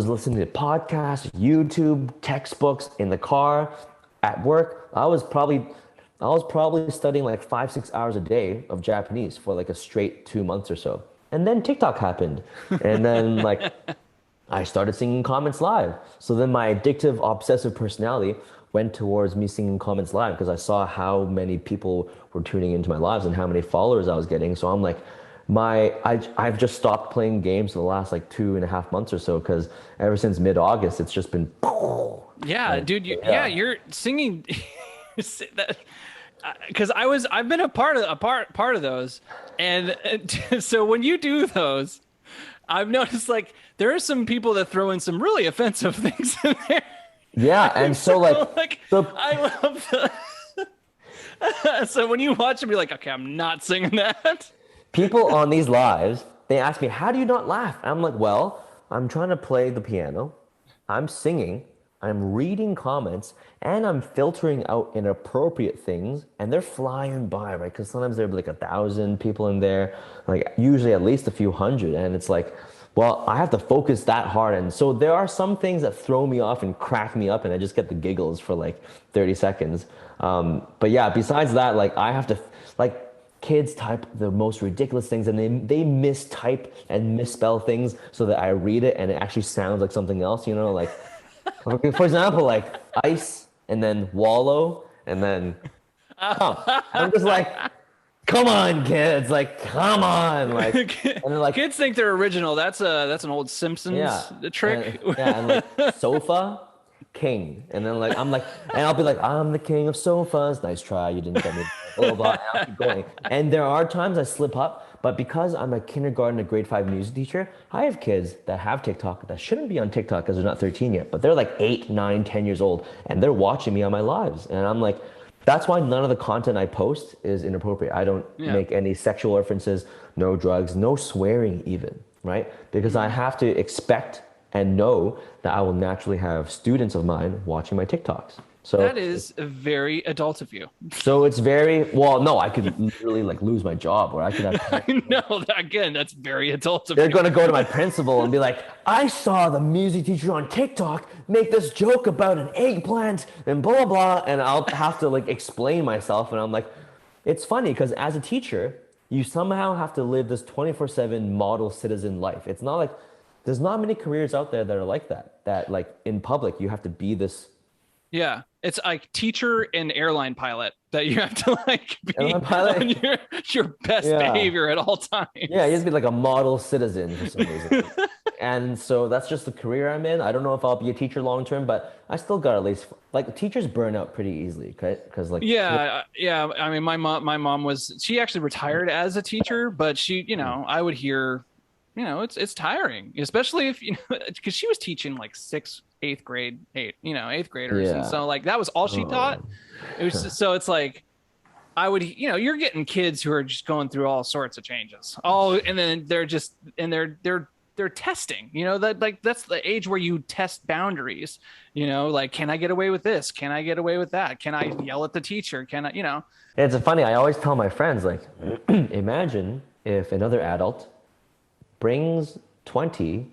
listening to podcasts, YouTube, textbooks in the car, at work. I was probably studying like 5-6 hours a day of Japanese for like a straight 2 months or so. And then TikTok happened. And then like I started singing comments live. So then my addictive, obsessive personality went towards me singing comments live because I saw how many people were tuning into my lives and how many followers I was getting. So I'm like, I've just stopped playing games for the last like 2.5 months or so, because ever since mid-August, it's just been. Yeah, dude. You're singing that, because I've been a part of those, and so when you do those, I've noticed like there are some people that throw in some really offensive things in there. Yeah, and so I love the. So when you watch them, you're like, okay, I'm not singing that. People on these lives, they ask me, how do you not laugh? And I'm like, well, I'm trying to play the piano, I'm singing, I'm reading comments, and I'm filtering out inappropriate things, and they're flying by, right? Because sometimes there'll be like 1,000 people in there, like usually at least a few hundred, and it's like, well, I have to focus that hard. And so there are some things that throw me off and crack me up, and I just get the giggles for like 30 seconds. But yeah, besides that, like I have to, like, kids type the most ridiculous things, and they mistype and misspell things so that I read it and it actually sounds like something else, you know, like for example, like ice and then wallow and then I'm just like, come on, kids, like come on, like, and then like kids think they're original. That's an old Simpsons trick. And like sofa king, and then like I'm like, and I'll be like, I'm the king of sofas, nice try, you didn't get me, blah, blah, blah, and I'll keep going. And there are times I slip up, but because I'm a kindergarten, a grade 5 music teacher, I have kids that have TikTok that shouldn't be on TikTok because they're not 13 yet, but they're like 8, 9, 10 years old, and they're watching me on my lives, and I'm like, that's why none of the content I post is inappropriate. I don't make any sexual references, no drugs, no swearing even, right? Because I have to expect and know that I will naturally have students of mine watching my TikToks. So that is very adult of you. So it's very, well, no, I could literally like lose my job, or I could have. I know, again, that's very adult of They're you. going to go to my principal and be like, I saw the music teacher on TikTok make this joke about an eggplant and blah, blah, blah. And I'll have to like explain myself. And I'm like, it's funny because as a teacher, you somehow have to live this 24/7 model citizen life. It's not like, there's not many careers out there that are like that like in public, you have to be this. Yeah. It's like teacher and airline pilot that you have to like be on your best behavior at all times. Yeah, you have to be like a model citizen for some reason. And so that's just the career I'm in. I don't know if I'll be a teacher long term, but I still got at least, like, teachers burn out pretty easily, because like yeah. I mean, my mom she actually retired as a teacher, but she, I would hear, it's tiring, especially if because she was teaching like eighth graders, and so like that was all she taught. It was so it's like I would, you're getting kids who are just going through all sorts of changes. And then they're testing, that like that's the age where you test boundaries, like, can I get away with this? Can I get away with that? Can I yell at the teacher? Can I, It's funny, I always tell my friends, like, imagine if another adult brings 20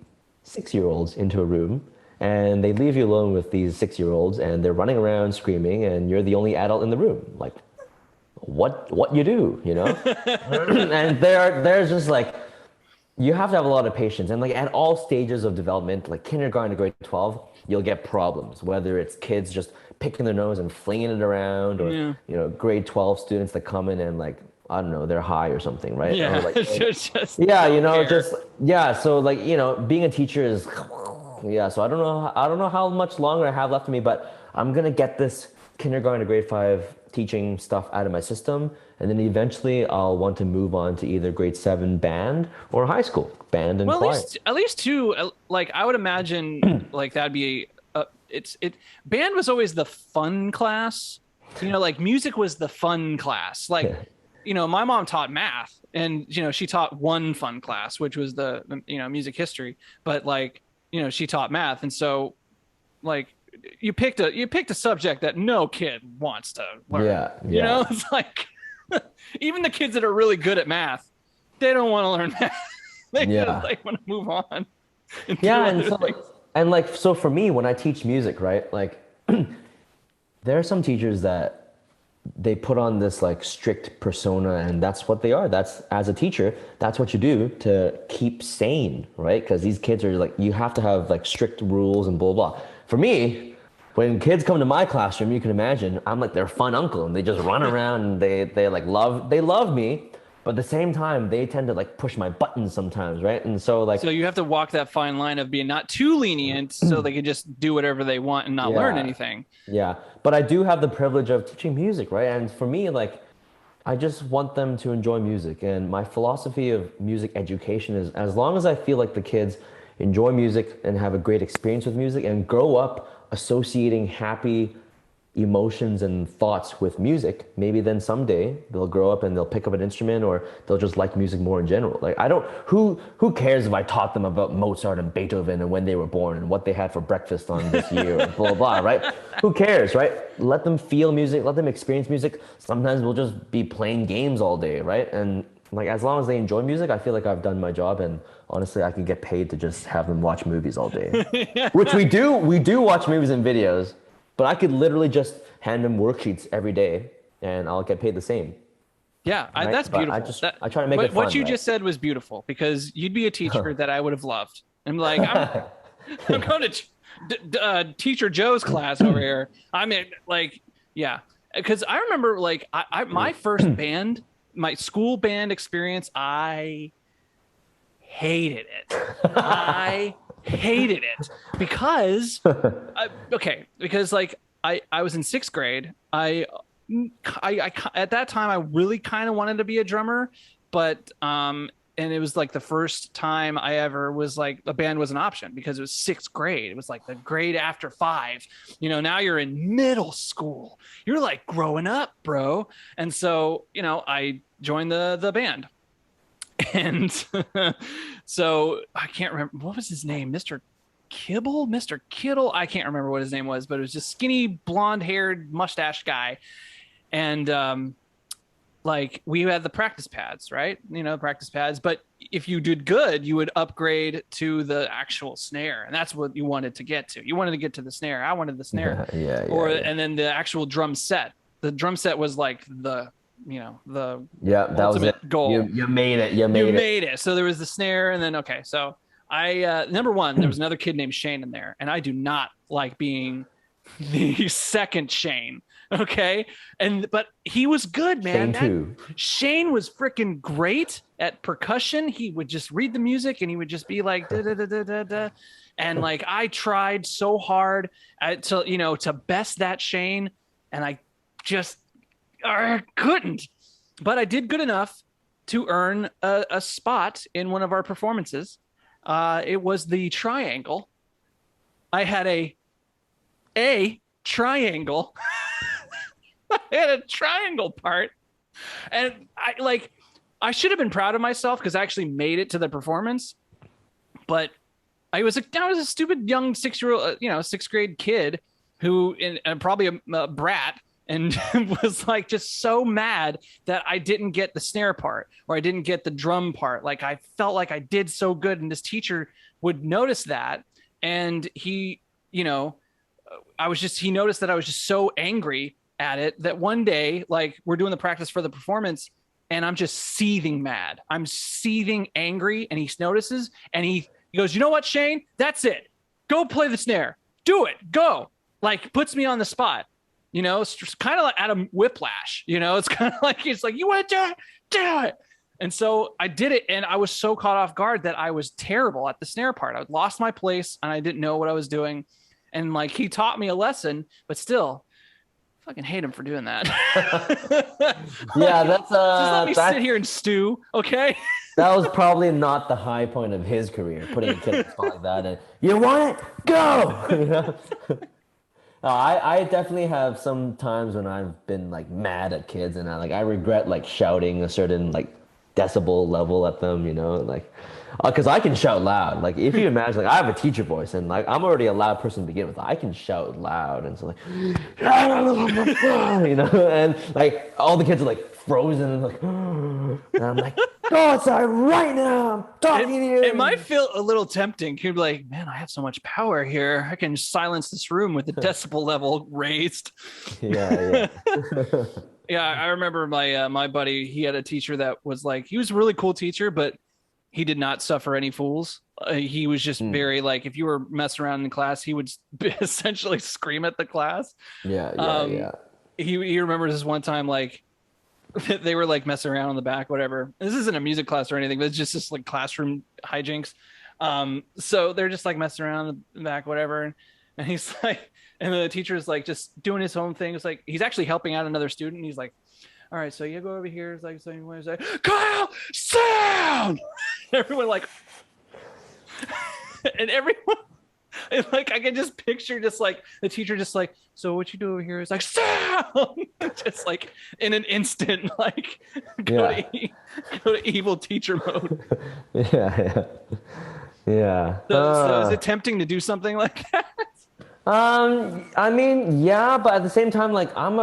6-year-olds into a room and they leave you alone with these 6-year-olds and they're running around screaming and you're the only adult in the room. Like, what you do, And they're just like, you have to have a lot of patience. And like at all stages of development, like kindergarten to grade 12, you'll get problems, whether it's kids just picking their nose and flinging it around, or, Yeah. grade 12 students that come in and like, I don't know, they're high or something, right? Or Yeah. like, Just yeah, don't care. just, yeah. So like, being a teacher is, yeah. So I don't know how much longer I have left of me, but I'm gonna get this kindergarten to grade 5 teaching stuff out of my system, and then eventually I'll want to move on to either grade 7 band or high school band and Well, choir. at least two. Like I would imagine, like that'd be. Band was always the fun class. Like music was the fun class. Like, my mom taught math, and she taught one fun class, which was the music history. But like, she taught math, and so like you picked a subject that no kid wants to learn. Yeah, yeah. It's like even the kids that are really good at math, they don't want to learn math. They Yeah. just like want to move on. And do Yeah, and other so things. so for me, when I teach music, right, like there are some teachers that they put on this like strict persona, and that's what they are. That's, as a teacher, that's what you do to keep sane, right? Because these kids are like, you have to have like strict rules and blah blah. For me, when kids come to my classroom, you can imagine I'm like their fun uncle, and they just run around, and they love me, but at the same time they tend to like push my buttons sometimes, right? And so like, So you have to walk that fine line of being not too lenient so they can just do whatever they want and not learn yeah. anything. Yeah, but I do have the privilege of teaching music, right? And for me, like, I just want them to enjoy music. And my philosophy of music education is, as long as I feel like the kids enjoy music and have a great experience with music and grow up associating happy emotions and thoughts with music, maybe then someday they'll grow up and they'll pick up an instrument, or they'll just like music more in general. Like, I don't, who cares if I taught them about Mozart and Beethoven and when they were born and what they had for breakfast on this year, or blah blah, right? Who cares, right? Let them feel music, let them experience music. Sometimes we'll just be playing games all day, right? And like, as long as they enjoy music, I feel like I've done my job. And honestly, I can get paid to just have them watch movies all day, which we do watch movies and videos. But I could literally just hand them worksheets every day, and I'll get paid the same. Yeah, Right? that's But beautiful. I try to make it fun. What you right? just said was beautiful, because you'd be a teacher that I would have loved. I'm like, I'm going to teacher Joe's class over here. I mean, like, yeah, because I remember like my first band, my school band experience, I hated it. I hated it because because like I was in sixth grade. I at that time I really kind of wanted to be a drummer, but and it was like the first time I ever was like a band was an option, because it was sixth grade. It was like the grade after 5. Now you're in middle school. You're like growing up, bro. And so I joined the band. And so I can't remember, what was his name, Mr. Kibble, Mr. Kittle, I can't remember what his name was, but it was just skinny blonde haired mustache guy. And like we had the practice pads, right? Practice pads, but if you did good, you would upgrade to the actual snare, and that's what you wanted to get to. You wanted to get to the snare. I wanted the snare. Yeah. And then the actual drum set. The drum set was like the the that was it. Goal. You made it. You made it. So there was the snare, and then okay. So I number one, there was another kid named Shane in there, and I do not like being the second Shane. Okay, but he was good, man. Shane was freaking great at percussion. He would just read the music, and he would just be like da da da da da da. And like I tried so hard to best that Shane, and I just couldn't. But I did good enough to earn a spot in one of our performances. It was the triangle. I had a triangle. I had a triangle part, and I should have been proud of myself because I actually made it to the performance. But I was a stupid young 6-year-old, sixth grade kid who, probably a brat, and was like just so mad that I didn't get the snare part, or I didn't get the drum part. Like I felt like I did so good, and this teacher would notice that, and he noticed that I was just so angry at it that one day, like we're doing the practice for the performance, and I'm just seething mad. I'm seething angry, and he notices, and he goes, "You know what, Shane? That's it. Go play the snare. Do it. Go." Like, puts me on the spot. You know, it's just kind of like Adam Whiplash. You know, it's kind of like, it's like, "You want to do it? Do it." And so I did it, and I was so caught off guard that I was terrible at the snare part. I lost my place, and I didn't know what I was doing. And like, he taught me a lesson, but still, I fucking hate him for doing that. Yeah, that's just let me sit here and stew, okay? That was probably not the high point of his career, putting a kid in a spot like that. And you want it? Go! You know? No, I definitely have some times when I've been like mad at kids, and I regret like shouting a certain like decibel level at them, you know, like, because I can shout loud. Like, if you imagine, like, I have a teacher voice, and like, I'm already a loud person to begin with. I can shout loud, and so like, you know, and like all the kids are like frozen, and like, and I'm like, go outside right now. I'm talking to you. It might feel a little tempting. You'd be like, man, I have so much power here. I can silence this room with the decibel level raised. Yeah. Yeah, I remember my buddy. He had a teacher that was like, he was a really cool teacher, but he did not suffer any fools. He was just very like, if you were messing around in class, he would essentially scream at the class. Yeah. He remembers this one time, like, they were like messing around in the back, whatever. This isn't a music class or anything, but it's just this like classroom hijinks. So they're just like messing around in the back, whatever. And he's like, and the teacher's like just doing his own thing. It's like, he's actually helping out another student. He's like, all right, so you go over here. It's like, so you want to say, Kyle, sound! Everyone like, and everyone, and like, I can just picture just like the teacher just like, so what you do over here is like, sound! Just like in an instant, like go to evil teacher mode. Yeah. So is it tempting to do something like that? I mean, yeah, but at the same time, like, I'm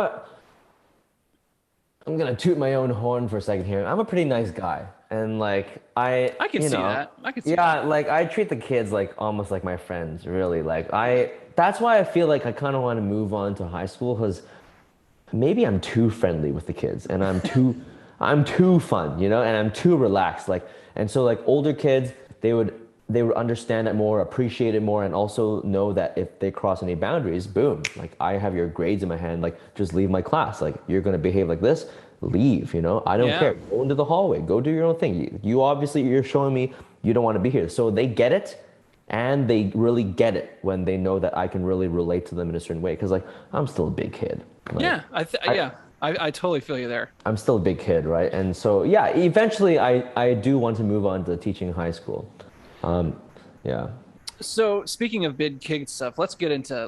gonna toot my own horn for a second here. I'm a pretty nice guy, and like, I can see that. I can see yeah, that. like, I treat the kids like almost like my friends, really. Like, that's why I feel like I kind of want to move on to high school, because maybe I'm too friendly with the kids, and I'm too fun, you know, and I'm too relaxed. Like, and so like older kids, they would understand it more, appreciate it more, and also know that if they cross any boundaries, boom, like, I have your grades in my hand, like, just leave my class. Like, you're going to behave like this, leave, you know, I don't care. Go into the hallway, go do your own thing. You obviously, you're showing me you don't want to be here. So they get it, and they really get it when they know that I can really relate to them in a certain way. Because like, I'm still a big kid. Like, I totally feel you there. I'm still a big kid, right? And so, yeah, eventually I do want to move on to teaching high school. Yeah. So speaking of big kid stuff, let's get into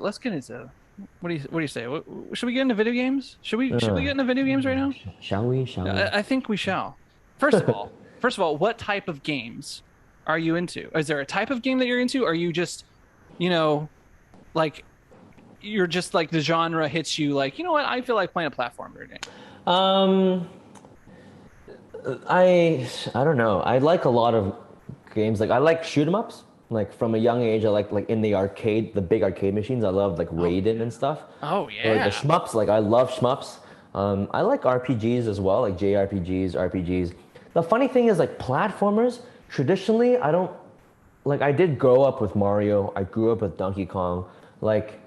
what do you say? Should we get into video games? Should we get into video games right now? Shall we? I think we shall. First of all, what type of games are you into? Is there a type of game that you're into? Or are you just, you know, like, you're just like, the genre hits you like, you know what, I feel like playing a platformer game? I don't know. I like a lot of games. Like, I like shoot 'em ups. Like, from a young age, I like in the arcade, the big arcade machines. I love like Raiden and stuff. Oh yeah. Or, like, the shmups. Like, I love shmups. I like RPGs as well, like JRPGs, RPGs. The funny thing is, like, platformers, traditionally, I don't, like, I did grow up with Mario. I grew up with Donkey Kong. Like,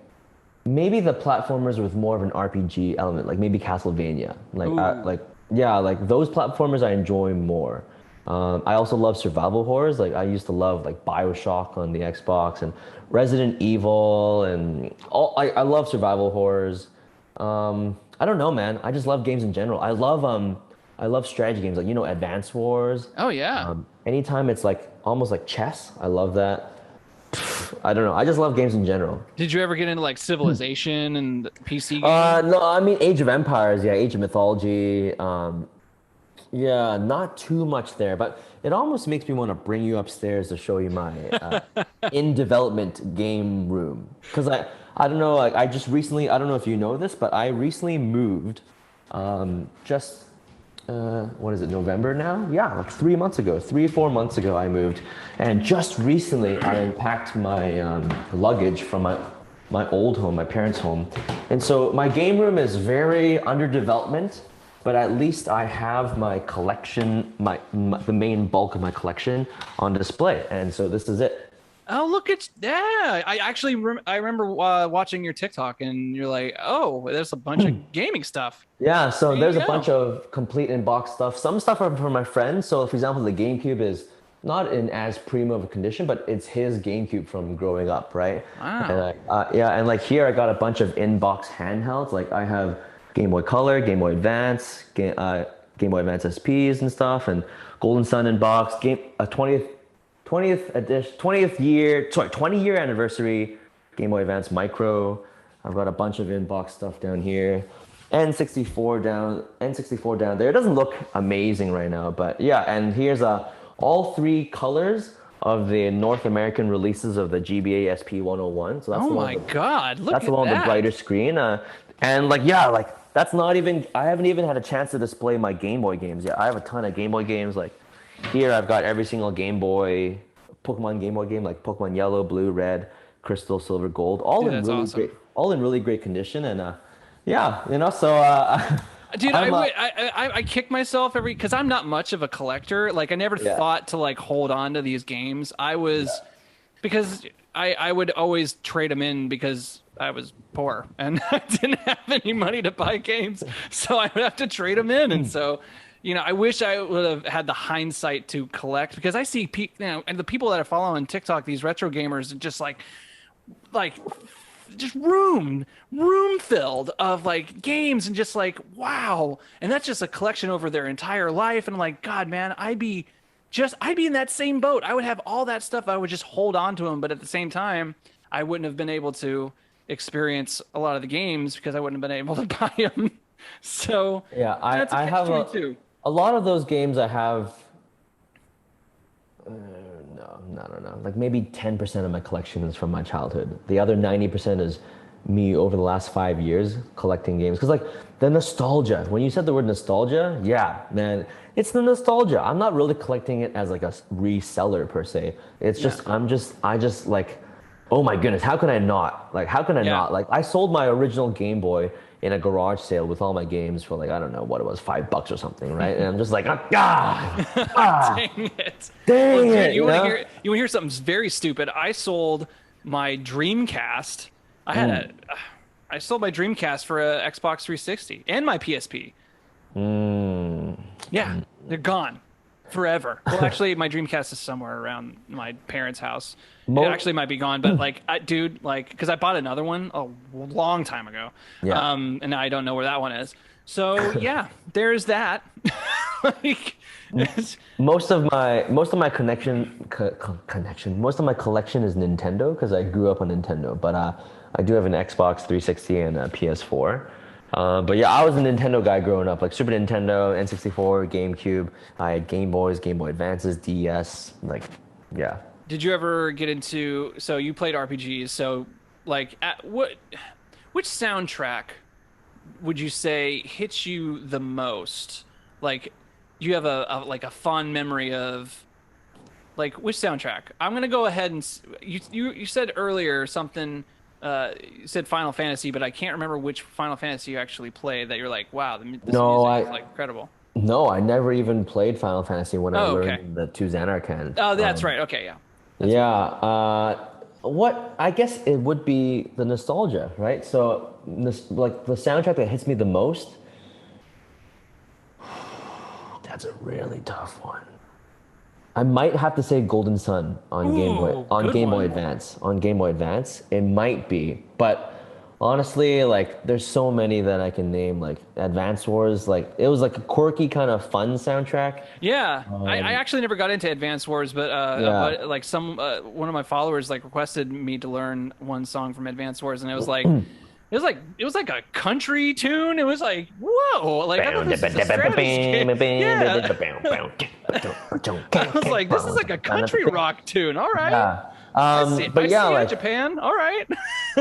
maybe the platformers with more of an RPG element, like maybe Castlevania. Like, like those platformers I enjoy more. I also love survival horrors. Like, I used to love like BioShock on the Xbox and Resident Evil and all. I love survival horrors. I don't know, man. I just love games in general. I love strategy games, like, you know, Advance Wars. Oh yeah. Anytime it's like almost like chess, I love that. I don't know. I just love games in general. Did you ever get into like Civilization and PC games? No, I mean Age of Empires, yeah, Age of Mythology. Yeah, not too much there, but it almost makes me want to bring you upstairs to show you my in development game room. Because I don't know, like, I just recently, I don't know if you know this, but I recently moved what is it, November now? Yeah, like 3 months ago, 4 months ago I moved. And just recently I unpacked my luggage from my old home, my parents' home. And so my game room is very under development, but at least I have my collection, the main bulk of my collection on display, and so this is it. Oh, look at yeah! I actually I remember watching your TikTok, and you're like, "Oh, there's a bunch of gaming stuff." Yeah, so There you there's a go. bunch of complete in-box stuff. Some stuff are for my friends. So, for example, the GameCube is not in as primo of a condition, but it's his GameCube from growing up, right? And Wow. yeah, and like here I got a bunch of in-box handhelds. Like I have Game Boy Color, Game Boy Advance, Game Boy Advance SPs and stuff, and Golden Sun in box. 20th edition, 20-year anniversary Game Boy Advance Micro. I've got a bunch of in-box stuff down here. N64 down there. It doesn't look amazing right now, but yeah. And here's all three colors of the North American releases of the GBA SP 101. So that's Oh the one my with the, God! Look that's the at one with the that. brighter screen. And like yeah, like that's not even. I haven't even had a chance to display my Game Boy games yet. I have a ton of Game Boy games. Like here, I've got every single Pokemon Game Boy game, like Pokemon Yellow, Blue, Red, Crystal, Silver, Gold, Dude, that's awesome. all in really great condition. And yeah, so Dude, I'm I kick myself because I'm not much of a collector. Like I never yeah, thought to like hold on to these games. I was because I would always trade them in because I was poor and I didn't have any money to buy games, so I would have to trade them in. And so, I wish I would have had the hindsight to collect because I see and the people that I follow on TikTok, these retro gamers, just like just room filled of like games and just like wow, and that's just a collection over their entire life. And I'm like, God, man, I'd be in that same boat. I would have all that stuff. I would just hold on to them, but at the same time I wouldn't have been able to experience a lot of the games because I wouldn't have been able to buy them. So yeah. that's a I catch have 22. a lot of those games. I have no. Like maybe 10% of my collection is from my childhood. The other 90% is me over the last 5 years collecting games. Because like the nostalgia, when you said the word nostalgia, yeah, man, it's the nostalgia. I'm not really collecting it as like a reseller per se. It's Yeah. just I just like, oh my goodness, how can I not? Like how can I Yeah. not? Like I sold my original Game Boy in a garage sale with all my games for like I don't know what it was, $5 or something, right? And I'm just like Dang it. Well, dang dude, it, you know? you want to hear something very stupid? I sold my Dreamcast. I had a I sold my Dreamcast for a Xbox 360 and my PSP. Yeah, they're gone forever. Well, actually, my Dreamcast is somewhere around my parents' house. It Mo- actually might be gone, but like, dude, like, because I bought another one a long time ago, Yeah. and I don't know where that one is. So yeah, there's that. Like, most of my most of my collection is Nintendo because I grew up on Nintendo. But I do have an Xbox 360 and a PS4. But yeah, I was a Nintendo guy growing up, like Super Nintendo, N64, GameCube. I had Game Boys, Game Boy Advances, DS. Like, yeah. did you ever get into? So you played RPGs. So like, which soundtrack would you say hits you the most? Like, you have like a fond memory of like which soundtrack? I'm gonna go ahead and you said earlier something. You said Final Fantasy, but I can't remember which Final Fantasy you actually played. That you're like, wow, this No, music is I like incredible. no, I never even played Final Fantasy when I Oh, okay. learned the two Xanarkand. Oh, that's right. Okay, yeah, that's Yeah. right. What I guess it would be the nostalgia, right? So, like the soundtrack that hits me the most. That's a really tough one. I might have to say Golden Sun on Ooh, good Game Boy one. Advance. On Game Boy Advance, it might be, but honestly, like there's so many that I can name. Like Advance Wars, like it was like a quirky kind of fun soundtrack. Yeah, I actually never got into Advance Wars, Yeah. but like one of my followers like requested me to learn one song from Advance Wars, and it was like a country tune. It was like whoa, like I thought this was a Stratus game. Yeah, I was like this is like a country rock tune. All right, Yeah. I But see yeah, ya, like Japan. All right.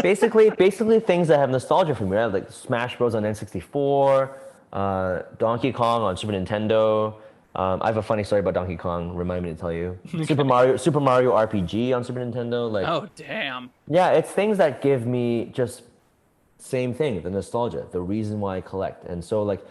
basically things that have nostalgia for me, right? Like Smash Bros on N64, Donkey Kong on Super Nintendo. I have a funny story about Donkey Kong. Remind me to tell you. Super Mario RPG on Super Nintendo. Like, Oh damn. yeah, it's things that give me just same thing, the nostalgia, the reason why I collect. And so like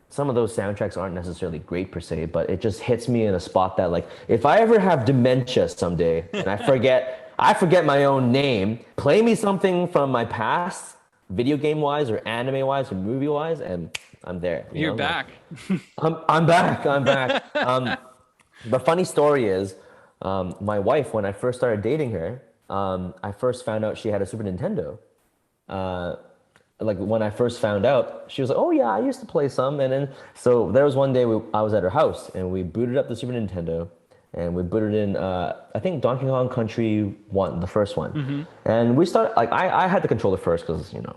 some of those soundtracks aren't necessarily great per se, but it just hits me in a spot that like if I ever have dementia someday and I forget my own name, play me something from my past, video game wise or anime wise or movie wise, and I'm there. You're back. Like, I'm back. I'm back. The funny story is, my wife, when I first started dating her, I first found out she had a Super Nintendo. Like when I first found out, she was like, "Oh yeah, I used to play some." And then so there was one day I was at her house and we booted up the Super Nintendo and we booted in I think Donkey Kong Country 1, the first one. Mm-hmm. And we started like I had the controller first because you know,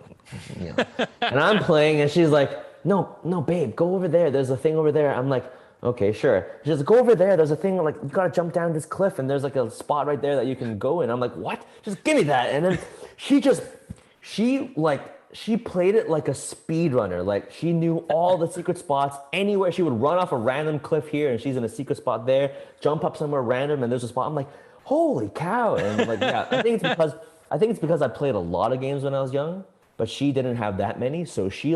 and I'm playing and she's like, "No, babe, go over there. There's a thing over there." I'm like, "Okay, sure." She's like, "Go over there. There's a thing like you gotta jump down this cliff and there's like a spot right there that you can go in." I'm like, "What? Just give me that." And then she played it like a speedrunner. Like she knew all the secret spots anywhere. She would run off a random cliff here and she's in a secret spot there, jump up somewhere random and there's a spot. I'm like, holy cow. And like, yeah, I think it's because I played a lot of games when I was young, but she didn't have that many. So she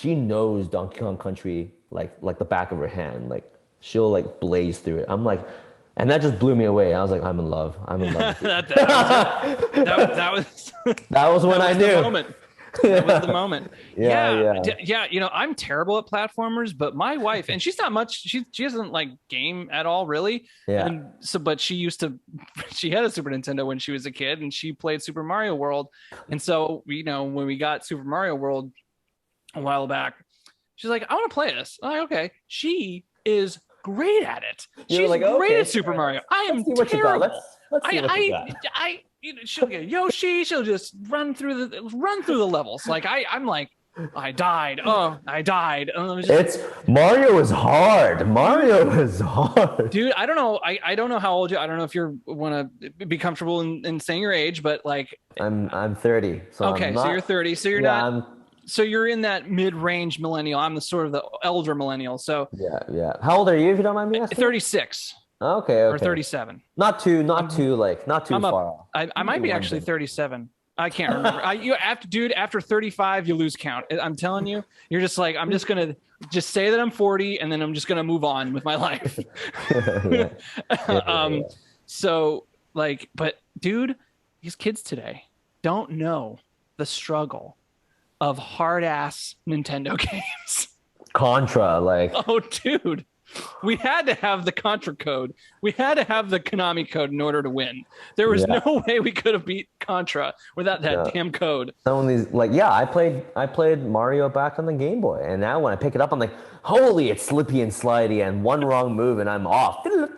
knows Donkey Kong Country like the back of her hand. Like she'll like blaze through it. I'm like, and that just blew me away. I was like, I'm in love. I'm in love. that was when I knew. The moment. That was the moment. Yeah. You know, I'm terrible at platformers, but my wife, and she's not much. She doesn't like game at all, really. Yeah. And so, but she had a Super Nintendo when she was a kid, and she played Super Mario World. And so, you know, when we got Super Mario World a while back, she's like, "I want to play this." I'm like, okay. She is great at it. She's like, great at Super Mario. I am terrible. Let's see what you got. You know, she'll get Yoshi. She'll just run through the levels. Like I'm like, I died. Oh, I died. Mario is hard. Mario is hard, dude. I don't know. I don't know how old you. I don't know if you want to be comfortable in saying your age, but like, I'm 30. So okay, so you're 30. So you're not. So you're in that mid-range millennial. I'm the sort of the elder millennial. So yeah. How old are you, if you don't mind me asking? 36. Okay. Or 37. Not too far off. I might be actually 37. I can't remember. After 35, you lose count. I'm telling you, you're just like, I'm just gonna just say that I'm 40, and then I'm just gonna move on with my life. So like, but dude, these kids today don't know the struggle of hard ass Nintendo games. Contra, like, oh, dude. We had to have the Contra code. We had to have the Konami code in order to win. There was no way we could have beat Contra without that damn code. Some of these, like, I played Mario back on the Game Boy, and now when I pick it up, I'm like, holy, it's slippy and slidey, and one wrong move, and I'm off. Done.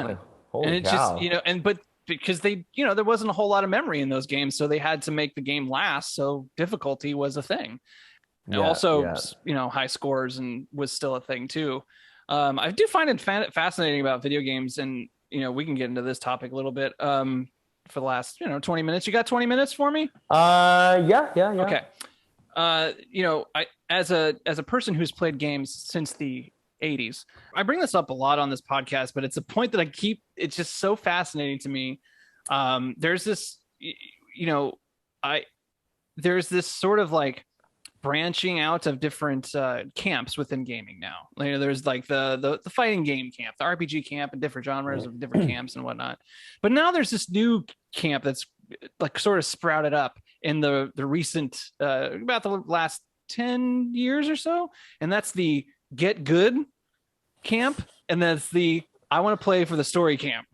Like, holy and it's cow. just, but because they, there wasn't a whole lot of memory in those games, so they had to make the game last. So difficulty was a thing. High scores and was still a thing too. I do find it fascinating about video games, and we can get into this topic a little bit for the last 20 minutes. You got 20 minutes for me? Yeah. Okay. I as a person who's played games since the 80s, I bring this up a lot on this podcast, but it's a point that it's just so fascinating to me. There's this there's this sort of like branching out of different camps within gaming now. There's like the fighting game camp, the RPG camp, and different genres of different camps and whatnot. But now there's this new camp that's like sort of sprouted up in the recent about the last 10 years or so, and that's the get good camp, and that's the I want to play for the story camp.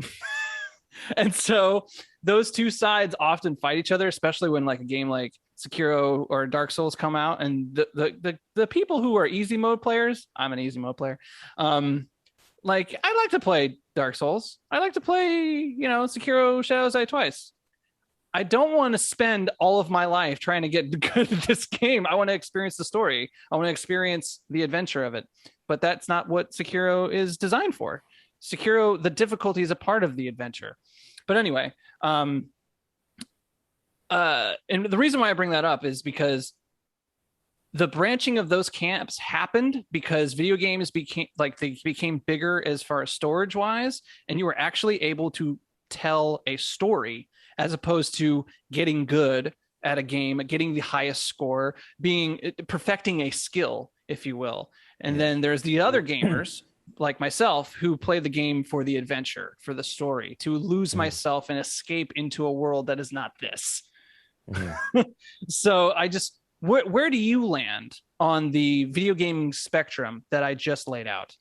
And so those two sides often fight each other, especially when like a game like Sekiro or Dark Souls come out, and the people who are easy mode players, I'm an easy mode player. Like I like to play Dark Souls. I like to play, Sekiro Shadows Die Twice. I don't want to spend all of my life trying to get good at this game. I want to experience the story. I want to experience the adventure of it. But that's not what Sekiro is designed for. Sekiro, the difficulty is a part of the adventure. But anyway, and the reason why I bring that up is because the branching of those camps happened because video games became bigger as far as storage wise, and you were actually able to tell a story as opposed to getting good at a game, getting the highest score, perfecting a skill, if you will. And then there's the other gamers like myself who play the game for the adventure, for the story, to lose myself and escape into a world that is not this. So where do you land on the video gaming spectrum that I just laid out?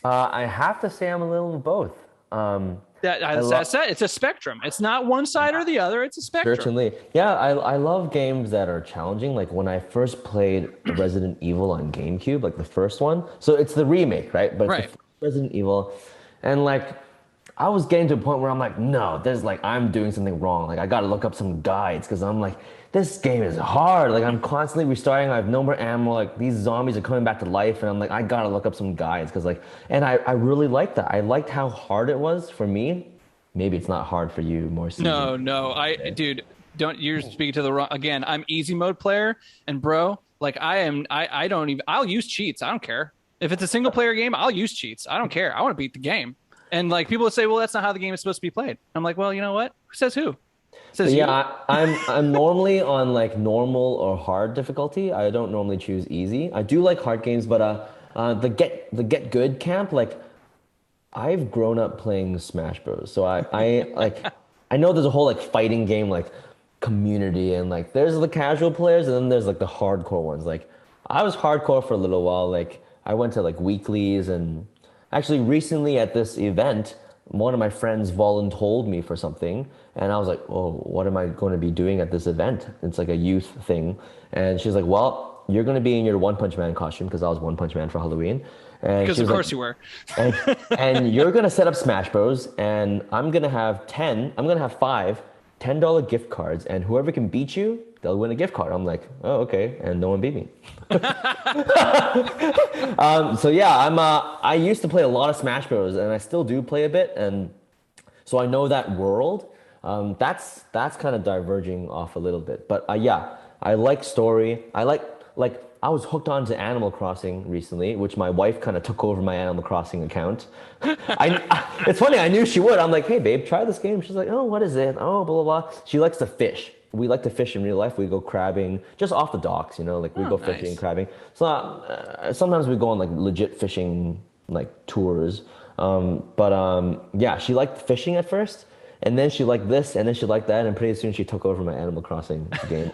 I have to say I'm a little in both. As I said, it's a spectrum. It's not one side or the other. It's a spectrum. Certainly. Yeah, I love games that are challenging. Like when I first played Resident Evil on GameCube, like the first one. So it's the remake, right? But it's the first Resident Evil. And like I was getting to a point where I'm like, no, I'm doing something wrong. Like I got to look up some guides because I'm like, this game is hard. Like I'm constantly restarting. I have no more ammo. Like these zombies are coming back to life. And I'm like, I got to look up some guides because and I really liked that. I liked how hard it was for me. Maybe it's not hard for you, more. No. Dude, you're speaking to the wrong, again, I'm easy mode player and bro, like I'll use cheats. I don't care. If it's a single player game, I'll use cheats. I don't care. I want to beat the game. And like people would say, well, that's not how the game is supposed to be played. I'm like, well, you know what? Who says who? Says yeah, I'm normally on like normal or hard difficulty. I don't normally choose easy. I do like hard games, but the get good camp, like I've grown up playing Smash Bros. So I know there's a whole like fighting game like community and like there's the casual players and then there's like the hardcore ones. Like I was hardcore for a little while. Like I went to like weeklies and actually recently at this event, one of my friends voluntold me for something and I was like, oh, what am I going to be doing at this event? It's like a youth thing. And she's like, well, you're going to be in your One Punch Man costume because I was One Punch Man for Halloween. And because of course you were. and you're going to set up Smash Bros. And I'm going to have five $10 gift cards. And whoever can beat you, they'll win a gift card. I'm like, oh, okay. And no one beat me. So yeah, I used to play a lot of Smash Bros. And I still do play a bit. And so I know that world. That's kind of diverging off a little bit. But yeah, I like story. I like I was hooked on to Animal Crossing recently, which my wife kind of took over my Animal Crossing account. It's funny, I knew she would. I'm like, hey, babe, try this game. She's like, oh, what is it? Oh, blah, blah, blah. She likes to fish. We like to fish in real life. We go crabbing just off the docks, like we go fishing and crabbing. So sometimes we go on like legit fishing like tours. Yeah, she liked fishing at first. And then she liked this, and then she liked that, and pretty soon she took over my Animal Crossing game.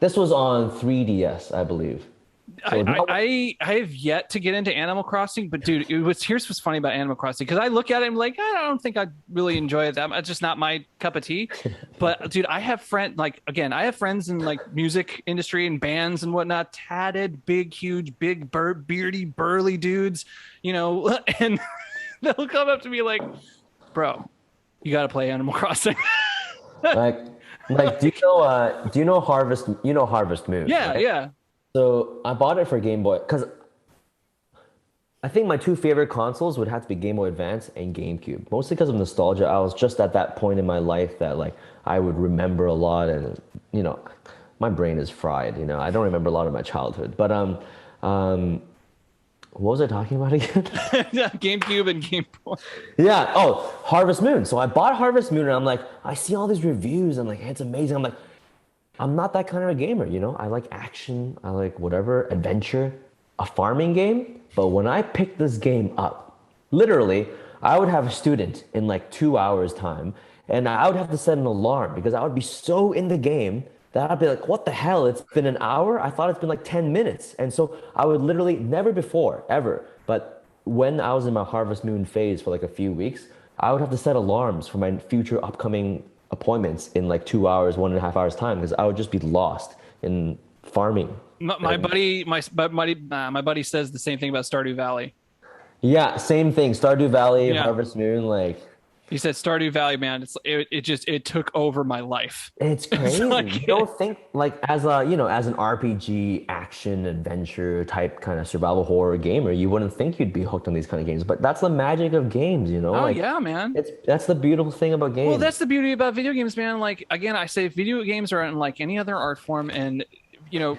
This was on 3DS, I believe. So I have yet to get into Animal Crossing, but dude, here's what's funny about Animal Crossing, because I look at it and I'm like, I don't think I'd really enjoy it that much. It's just not my cup of tea. But dude, I have friends in like music industry and bands and whatnot, tatted, big, huge, big, beardy, burly dudes, and they'll come up to me like, bro, you got to play Animal Crossing. like, do you know Harvest Moon? Yeah, right? yeah. So I bought it for Game Boy because I think my two favorite consoles would have to be Game Boy Advance and GameCube. Mostly because of nostalgia. I was just at that point in my life that like I would remember a lot, and my brain is fried. I don't remember a lot of my childhood. But what was I talking about again? GameCube and Game Boy. Yeah. Oh, Harvest Moon. So I bought Harvest Moon, and I'm like, I see all these reviews. I'm like, hey, it's amazing. I'm like, I'm not that kind of a gamer, I like action. I like whatever, adventure, a farming game. But when I picked this game up, literally, I would have a student in like 2 hours time, and I would have to set an alarm because I would be so in the game that I'd be like, what the hell? It's been an hour? I thought it's been like 10 minutes. And so I would literally, never before, ever, but when I was in my Harvest Moon phase for like a few weeks, I would have to set alarms for my future upcoming appointments in like 2 hours, 1.5 hours time, because I would just be lost in farming. My buddy says the same thing about Stardew Valley. Yeah, same thing. Stardew Valley, Harvest Moon, like. He said Stardew Valley, man. It took over my life. It's crazy. You don't think like as an RPG action adventure type kind of survival horror gamer, you wouldn't think you'd be hooked on these kind of games. But that's the magic of games, Oh yeah, man. That's the beautiful thing about games. Well, that's the beauty about video games, man. Like again, I say video games are unlike any other art form, and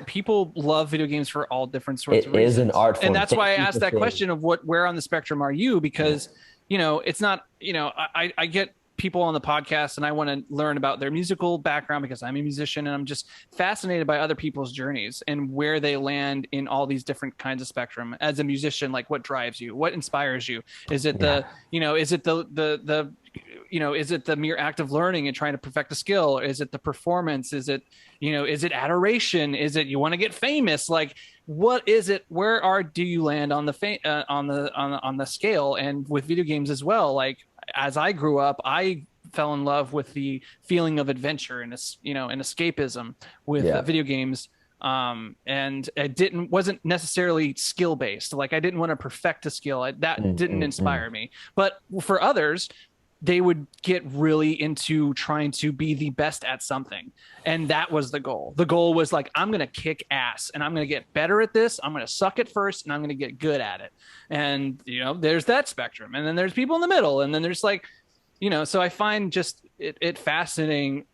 people love video games for all different sorts of reasons. It is an art form, and that's why I asked that question of where on the spectrum are you, because. It's not, I get people on the podcast and I want to learn about their musical background because I'm a musician and I'm just fascinated by other people's journeys and where they land in all these different kinds of spectrum. As a musician, like what drives you, what inspires you? Is it the, is it the is it the mere act of learning and trying to perfect a skill? Or is it the performance? Is it, is it adoration? Is it you want to get famous? Like, what is it? Where do you land on the on the scale? And with video games as well, like as I grew up, I fell in love with the feeling of adventure and and escapism with video games. And it wasn't necessarily skill based. Like I didn't want to perfect a skill. That didn't inspire me. But for others, they would get really into trying to be the best at something. And that was the goal. The goal was like, I'm going to kick ass and I'm going to get better at this. I'm going to suck at first and I'm going to get good at it. And, there's that spectrum. And then there's people in the middle. And then there's like, so I find just it fascinating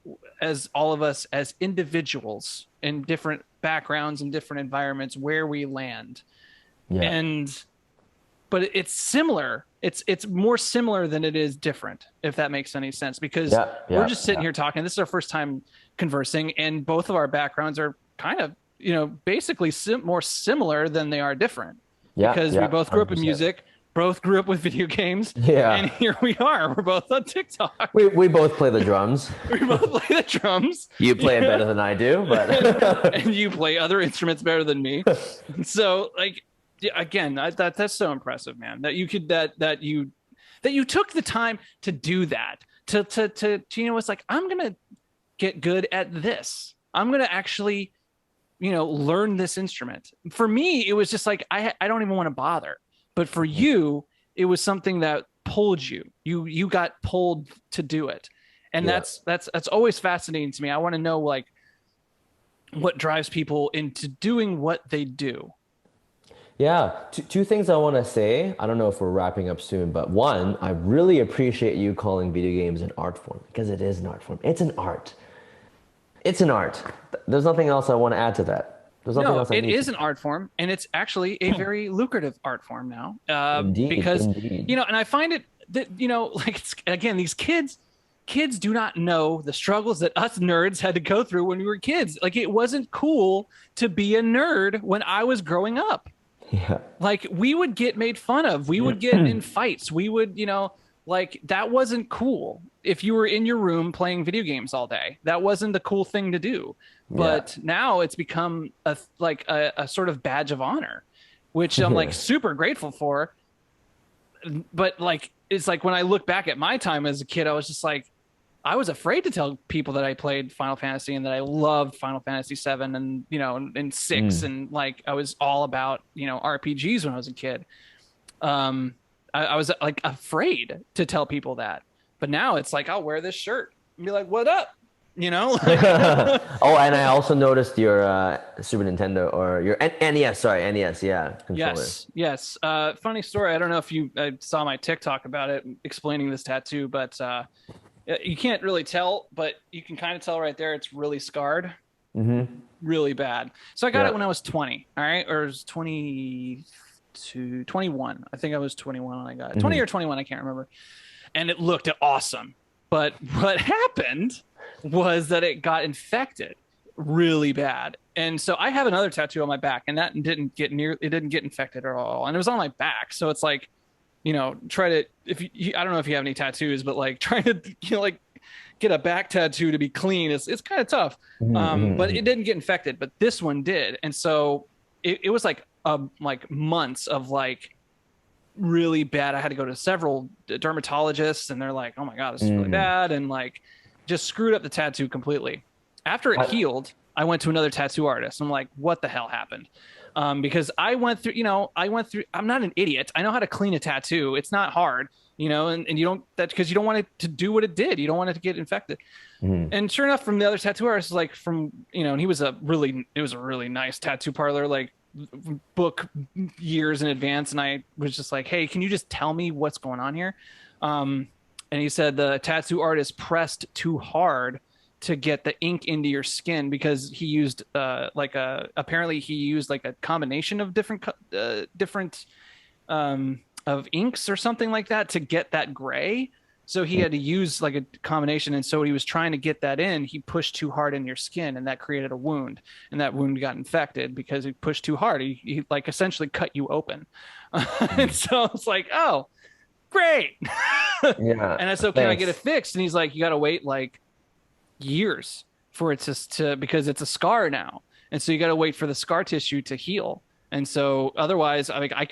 as all of us as individuals in different backgrounds and different environments where we land. Yeah. But it's similar. It's more similar than it is different, if that makes any sense, because we're just sitting here talking. This is our first time conversing, and both of our backgrounds are kind of, basically more similar than they are different. Because we both grew up in music, both grew up with video games, and here we are. We're both on TikTok. We both play the drums. We both play the drums. You play it better than I do, but and you play other instruments better than me. So, like, again, that's so impressive, man. That you could that you took the time to do that. To it's like, I'm gonna get good at this. I'm gonna actually, learn this instrument. For me, it was just like I don't even want to bother. But for you, it was something that pulled you. You got pulled to do it, and that's always fascinating to me. I want to know like what drives people into doing what they do. Yeah, two things I want to say. I don't know if we're wrapping up soon, but one, I really appreciate you calling video games an art form, because it is an art form. It's an art. It's an art. There's nothing else I want to add to that. There's nothing else. It is an art form, and it's actually a very lucrative art form now. Indeed, because indeed. And I find it that like again, these kids do not know the struggles that us nerds had to go through when we were kids. Like it wasn't cool to be a nerd when I was growing up. Yeah. Like we would get made fun of. We would get in fights. We would, like that wasn't cool. If you were in your room playing video games all day, that wasn't the cool thing to do. But now it's become a sort of badge of honor, which I'm like super grateful for. But like, it's like when I look back at my time as a kid, I was just like, I was afraid to tell people that I played Final Fantasy and that I loved Final Fantasy 7 and, and 6. And like, I was all about, RPGs when I was a kid. I was like afraid to tell people that, but now it's like, I'll wear this shirt and be like, what up? Oh, and I also noticed your Super Nintendo or your NES, NES. Yeah. Controller. Yes. Funny story. I don't know if you saw my TikTok about it explaining this tattoo, but, you can't really tell, but you can kind of tell right there. It's really scarred, really bad. So I got it when I was 20. All right. Or it was 21. I think I was 21 when I got it. 20 or 21. I can't remember. And it looked awesome. But what happened was that it got infected really bad. And so I have another tattoo on my back, and that didn't get infected at all. And it was on my back. So it's like, try to, I don't know if you have any tattoos, but like trying to, like get a back tattoo to be clean it's kind of tough. But it didn't get infected, but this one did. And so it was like months of like really bad. I had to go to several dermatologists, and they're like, oh my God, this is really bad. And like just screwed up the tattoo completely. After it healed, I went to another tattoo artist. I'm like, what the hell happened? Because I went through, I'm not an idiot. I know how to clean a tattoo. It's not hard, and you don't, because you don't want it to do what it did. You don't want it to get infected. And sure enough, from the other tattoo artist, like and it was a really nice tattoo parlor, like book years in advance. And I was just like, hey, can you just tell me what's going on here? And he said the tattoo artist pressed too hard to get the ink into your skin, because he used apparently he used like a combination of different of inks or something like that to get that gray. So he had to use like a combination. And so when he was trying to get that in, he pushed too hard in your skin, and that created a wound. And that wound got infected because he pushed too hard. He like essentially cut you open. And so it's like, oh, great. Yeah. And I said, can I get it fixed? And he's like, you got to wait like years for it to because it's a scar now. And so you got to wait for the scar tissue to heal. And so otherwise, I mean, I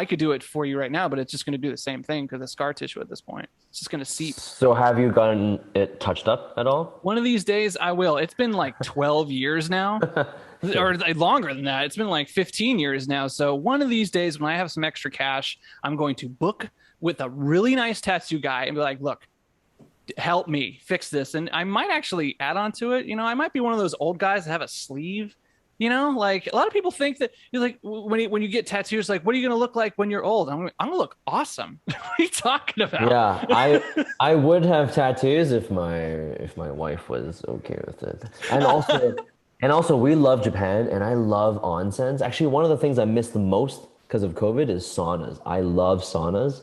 could do it for you right now, but it's just going to do the same thing because the scar tissue at this point, it's just going to seep. So have you gotten it touched up at all? One of these days I will. It's been like 12 years now, or longer than that. It's been like 15 years now. So one of these days when I have some extra cash, I'm going to book with a really nice tattoo guy and be like, look, help me fix this. And I might actually add on to it. I might be one of those old guys that have a sleeve. Like a lot of people think that you're like when you get tattoos, like, what are you going to look like when you're old? I'm going to look awesome. What are you talking about? Yeah, I would have tattoos if my wife was okay with it. And also we love Japan, and I love onsens. Actually, one of the things I miss the most because of COVID is saunas. I love saunas.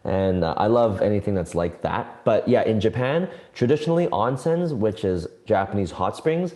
And I love anything that's like that. But yeah, in Japan, traditionally onsens, which is Japanese hot springs,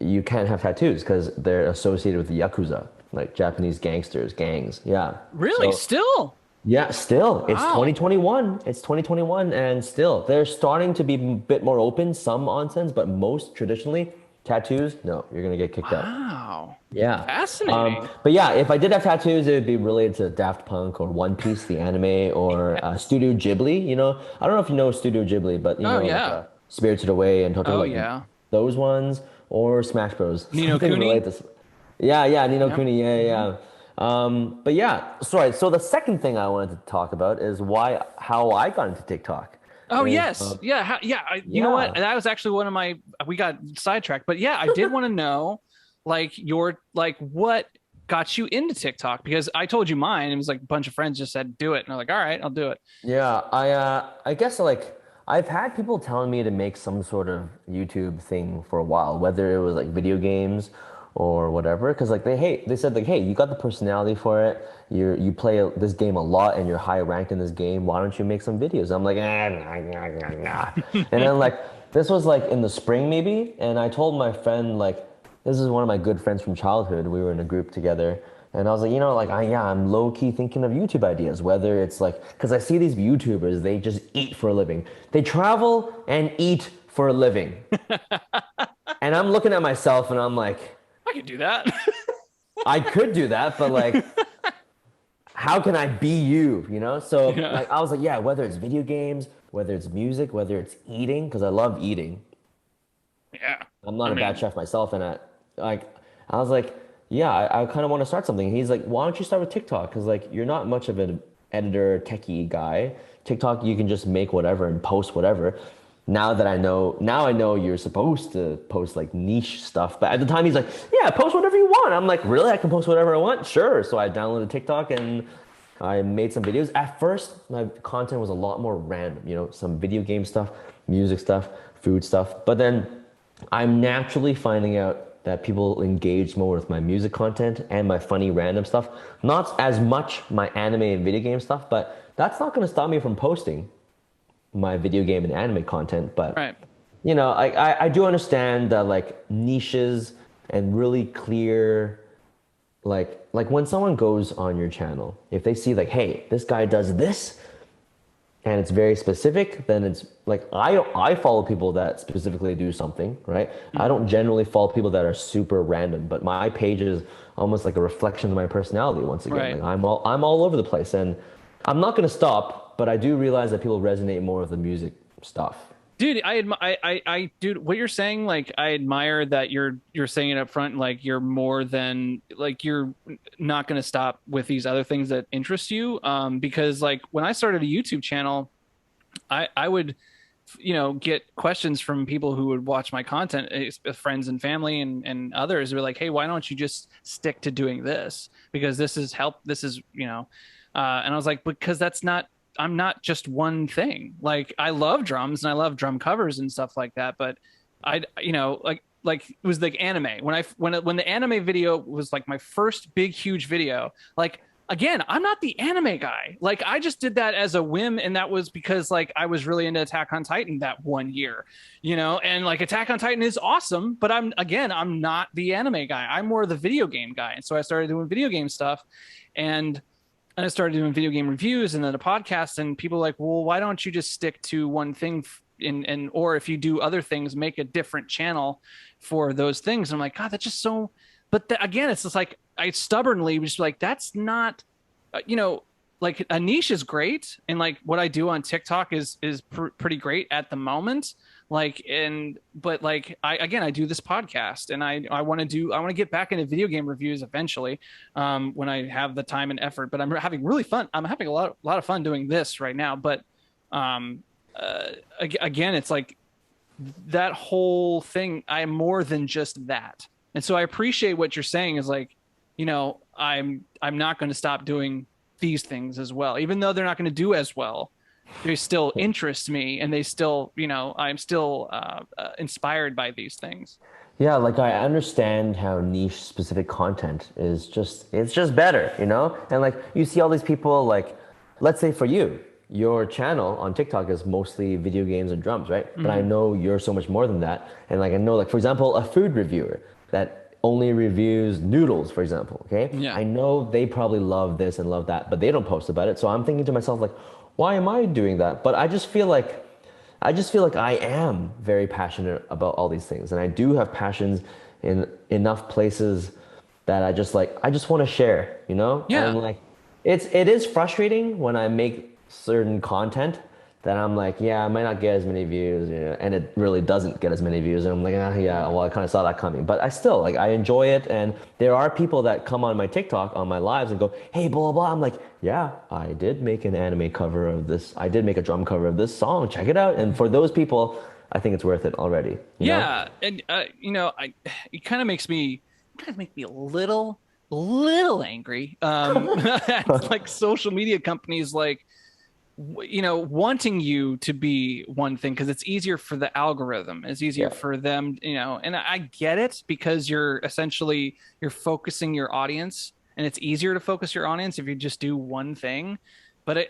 you can't have tattoos because they're associated with the Yakuza, like Japanese gangsters, gangs. Yeah. Really? Still? Yeah, still. It's Wow. 2021. It's 2021, and still. They're starting to be a bit more open, some onsens, but most traditionally, tattoos, no, you're going to get kicked out. Wow. Yeah. Fascinating. But yeah, if I did have tattoos, it would be related to Daft Punk or One Piece, the anime, or Studio Ghibli. I don't know if you know Studio Ghibli, but like, Spirited Away and Totoro. Yeah. Those ones, or Smash Bros. Ni no Kuni? Yeah, Ni no Kuni. Yeah. But yeah, sorry. So the second thing I wanted to talk about is how I got into TikTok. Oh, yes. Yeah. You know what? That was actually one of we got sidetracked, but yeah, I did want to know what got you into TikTok, because I told you mine. It was like a bunch of friends just said, do it. And I'm like, all right, I'll do it. Yeah. I guess I've had people telling me to make some sort of YouTube thing for a while, whether it was like video games or whatever, because like they said like, hey, you got the personality for it, you play this game a lot and you're high ranked in this game, why don't you make some videos? I'm like, nah. And then like this was like in the spring maybe, and I told my friend, like, this is one of my good friends from childhood, we were in a group together, and I was like, I'm low-key thinking of YouTube ideas, whether it's like, because I see these YouTubers, they just eat for a living, they travel and eat for a living. And I'm looking at myself and I'm like, I could do that. I could do that, but like, how can I be you? So like, I was like, yeah, whether it's video games, whether it's music, whether it's eating, because I love eating. Yeah. I'm not a bad chef myself, and I was like, yeah, I kind of want to start something. He's like, why don't you start with TikTok? Because like, you're not much of an editor, techie guy. TikTok, you can just make whatever and post whatever. Now I know you're supposed to post like niche stuff. But at the time he's like, yeah, post whatever you want. I'm like, really? I can post whatever I want? Sure. So I downloaded TikTok and I made some videos. At first, my content was a lot more random, some video game stuff, music stuff, food stuff. But then I'm naturally finding out that people engage more with my music content and my funny random stuff. Not as much my anime and video game stuff, but that's not going to stop me from posting my video game and anime content. But right. I do understand that like niches and really clear, like when someone goes on your channel, if they see like, hey, this guy does this and it's very specific, then it's like, I follow people that specifically do something, right? Mm-hmm. I don't generally follow people that are super random, but my page is almost like a reflection of my personality. Once again, right. Like I'm all over the place, and I'm not going to stop. But I do realize that people resonate more with the music stuff. Dude, dude, what you're saying, like, I admire that you're saying it up front, like you're more than like, you're not going to stop with these other things that interest you. Because like when I started a YouTube channel, I would, get questions from people who would watch my content, friends and family and others who were like, hey, why don't you just stick to doing this? Because this is and I was like, because I'm not just one thing. Like, I love drums and I love drum covers and stuff like that. But like it was like anime. When the anime video was like my first big, huge video, like again, I'm not the anime guy. Like I just did that as a whim, and that was because like I was really into Attack on Titan that one year, and like Attack on Titan is awesome, but I'm not the anime guy. I'm more the video game guy. And so I started doing video game stuff, and I started doing video game reviews and then a podcast, and people were like, well, why don't you just stick to one thing or if you do other things, make a different channel for those things. And I'm like, God, that's just so, but again, it's just like, I stubbornly was like, that's not, like a niche is great. And like what I do on TikTok is pretty great at the moment. But I do this podcast, and I want to get back into video game reviews eventually, when I have the time and effort, but I'm having a lot of fun doing this right now. But, again, it's like that whole thing, I am more than just that. And so I appreciate what you're saying is like, I'm not going to stop doing these things as well, even though they're not going to do as well. They still interest me, and they still, I'm still inspired by these things. Yeah, like I understand how niche specific content is it's just better, And like you see all these people, like, let's say for you, your channel on TikTok is mostly video games and drums, right? Mm-hmm. But I know you're so much more than that. And like I know, like, for example, a food reviewer that only reviews noodles, for example, okay? Yeah. I know they probably love this and love that, but they don't post about it. So I'm thinking to myself, like, why am I doing that? But I just feel like I am very passionate about all these things, and I do have passions in enough places that I just want to share, Yeah. And like, it is frustrating when I make certain content that I'm like, yeah, I might not get as many views, and it really doesn't get as many views, and I'm like, yeah, well, I kind of saw that coming, but I still I enjoy it, and there are people that come on my TikTok, on my lives, and go, hey, blah blah blah. I'm like, yeah, I did make an anime cover of this, I did make a drum cover of this song, check it out. And for those people, I think it's worth it already. Yeah, and it kind of makes me a little angry, at, like, social media companies, like, wanting you to be one thing because it's easier for the algorithm. It's easier for them, and I get it, because you're focusing your audience, and it's easier to focus your audience if you just do one thing. But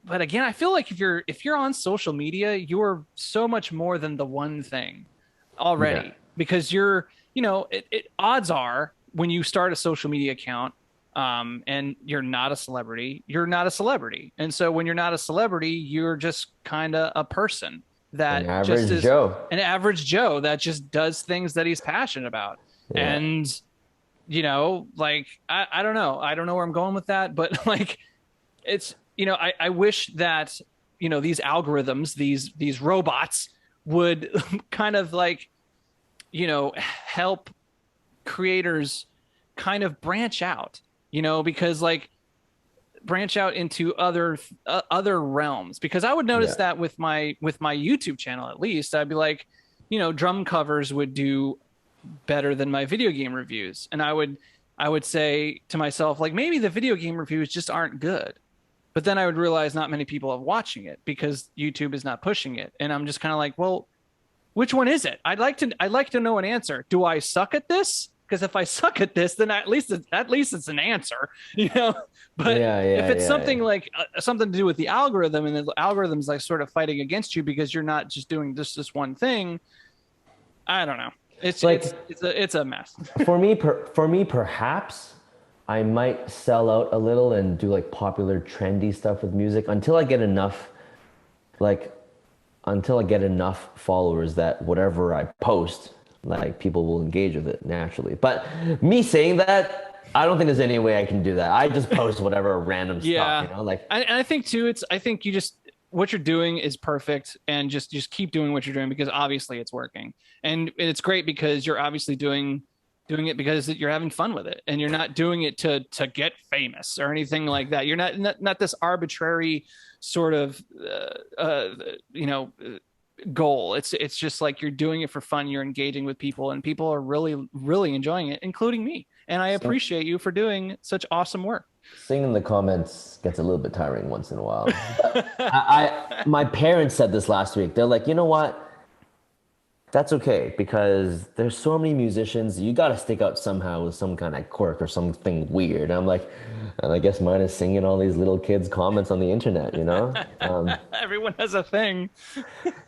again, I feel like if you're on social media, you're so much more than the one thing already, because you're, odds are when you start a social media account, and you're not a celebrity. And so when you're not a celebrity, you're just kind of a person that an average Joe that just does things that he's passionate about. Yeah. And, like, I don't know. I don't know where I'm going with that, but like, it's, I wish that, these algorithms, these robots would kind of like, help creators kind of branch out. Because like branch out into other realms, because I would notice that with my YouTube channel, at least I'd be like, drum covers would do better than my video game reviews. And I would say to myself, like, maybe the video game reviews just aren't good. But then I would realize not many people are watching it because YouTube is not pushing it. And I'm just kind of like, well, which one is it? I'd like to know an answer. Do I suck at this? Because if I suck at this, then at least it's an answer, But if it's something like something to do with the algorithm, and the algorithm's like sort of fighting against you because you're not just doing this one thing, I don't know. It's a mess. for me, perhaps I might sell out a little and do like popular, trendy stuff with music until I get enough, followers that whatever I post, like, people will engage with it naturally. But me saying that, I don't think there's any way I can do that. I just post whatever random stuff, I think too, what you're doing is perfect, and just keep doing what you're doing, because obviously it's working, and it's great because you're obviously doing it because you're having fun with it, and you're not doing it to get famous or anything like that. You're not this arbitrary sort of goal. It's just like you're doing it for fun. You're engaging with people, and people are really, really enjoying it, including me. And I appreciate you for doing such awesome work. Seeing in the comments gets a little bit tiring once in a while. My parents said this last week. They're like, you know what? that's okay because there's so many musicians. You got to stick out somehow with some kind of quirk or something weird. And I'm like, and I guess mine is singing all these little kids' comments on the internet, you know? Everyone has a thing.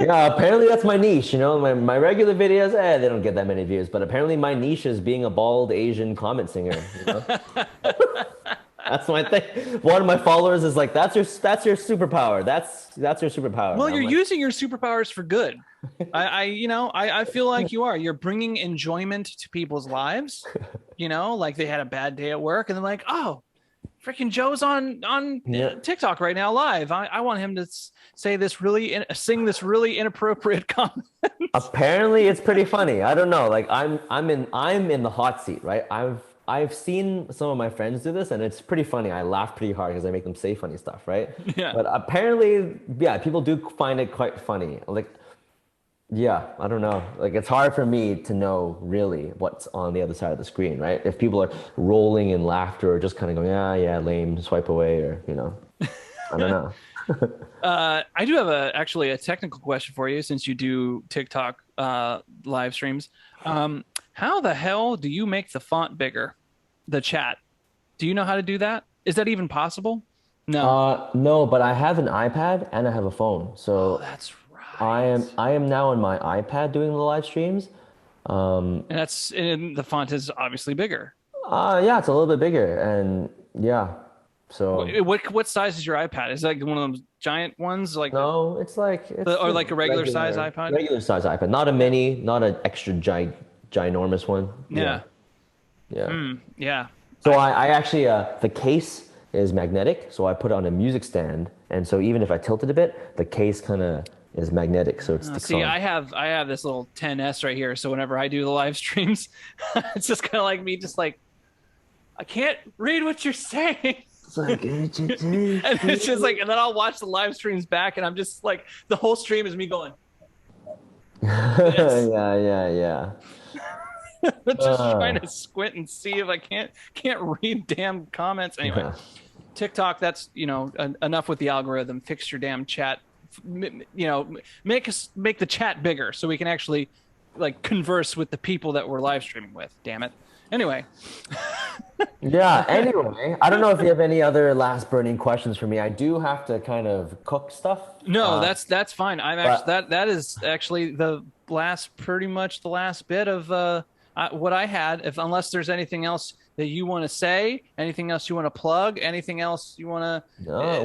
Yeah, apparently that's my niche, you know? My regular videos, they don't get that many views, but apparently my niche is being a bald Asian comment singer, you know? That's my thing. One of my followers is like, that's your superpower. That's your superpower. Well, And you're I'm like, using your superpowers for good. I feel like you are. You're bringing enjoyment to people's lives. You know, like they had a bad day at work and they're like, oh, freaking Joe's on Yeah. TikTok right now live. I want him to sing this really inappropriate comment. Apparently it's pretty funny. I don't know. Like I'm in the hot seat, right? I've seen some of my friends do this and it's pretty funny. I laugh pretty hard because I make them say funny stuff, right? Yeah. But apparently, yeah, people do find it quite funny. Like, yeah, I don't know. Like it's hard for me to know really what's on the other side of the screen, right? If people are rolling in laughter or just kind of going, yeah, lame, swipe away, or I don't know. I do have actually a technical question for you since you do TikTok live streams. How the hell do you make the font bigger? The chat. Do you know how to do that? Is that even possible? No. No, but I have an iPad and I have a phone. So That's right. I am now on my iPad doing the live streams. And the font is obviously bigger. Yeah, it's a little bit bigger and yeah. So What size is your iPad? Is it like one of those giant ones like no, it's like or like a regular size iPad? Regular size iPad, not a mini, not an extra ginormous one. Yeah. Yeah. So I actually the case is magnetic, so I put it on a music stand, and so even if I tilt it a bit, the case kind of is magnetic, so it sticks on. I have this little 10S right here, so whenever I do the live streams, it's just kind of like me, just like I can't read what you're saying. It's like, And it's just like, and then I'll watch the live streams back, and I'm just like, the whole stream is me going. yeah. Just trying to squint and see if I can't read damn comments. Anyway, TikTok, that's enough with the algorithm. Fix your damn chat. Make the chat bigger so we can actually like converse with the people that we're live streaming with. Damn it. Anyway. Yeah. Anyway, I don't know if you have any other last burning questions for me. I do have to kind of cook stuff. No, that's fine. That is actually pretty much the last bit of what I had. Unless there's anything else that you want to say, anything else you want to plug, anything else you want to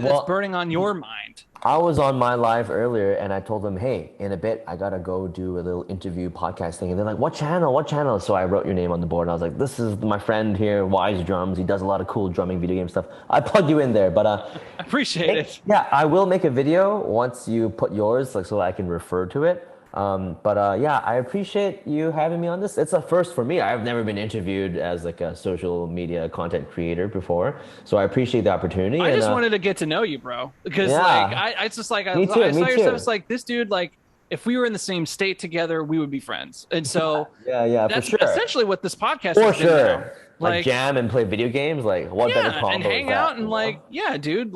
that's burning on your mind. I was on my live earlier and I told them, hey, in a bit, I got to go do a little interview podcast thing. And they're like, what channel? What channel? So I wrote your name on the board and I was like, this is my friend here, WiseDrums. He does a lot of cool drumming video game stuff. I plugged you in there, but I appreciate it. Yeah, I will make a video once you put yours, like so I can refer to it. Yeah, I appreciate you having me on this. It's a first for me. I've never been interviewed as like a social media content creator before, so I appreciate the opportunity. I just wanted to get to know you, bro, because I just like I saw your stuff. It's like this dude, like if we were in the same state together, we would be friends. And so yeah, that's for sure. Essentially what this podcast for is. Sure. Like jam and play video games, like what better combo and hang out and like dude,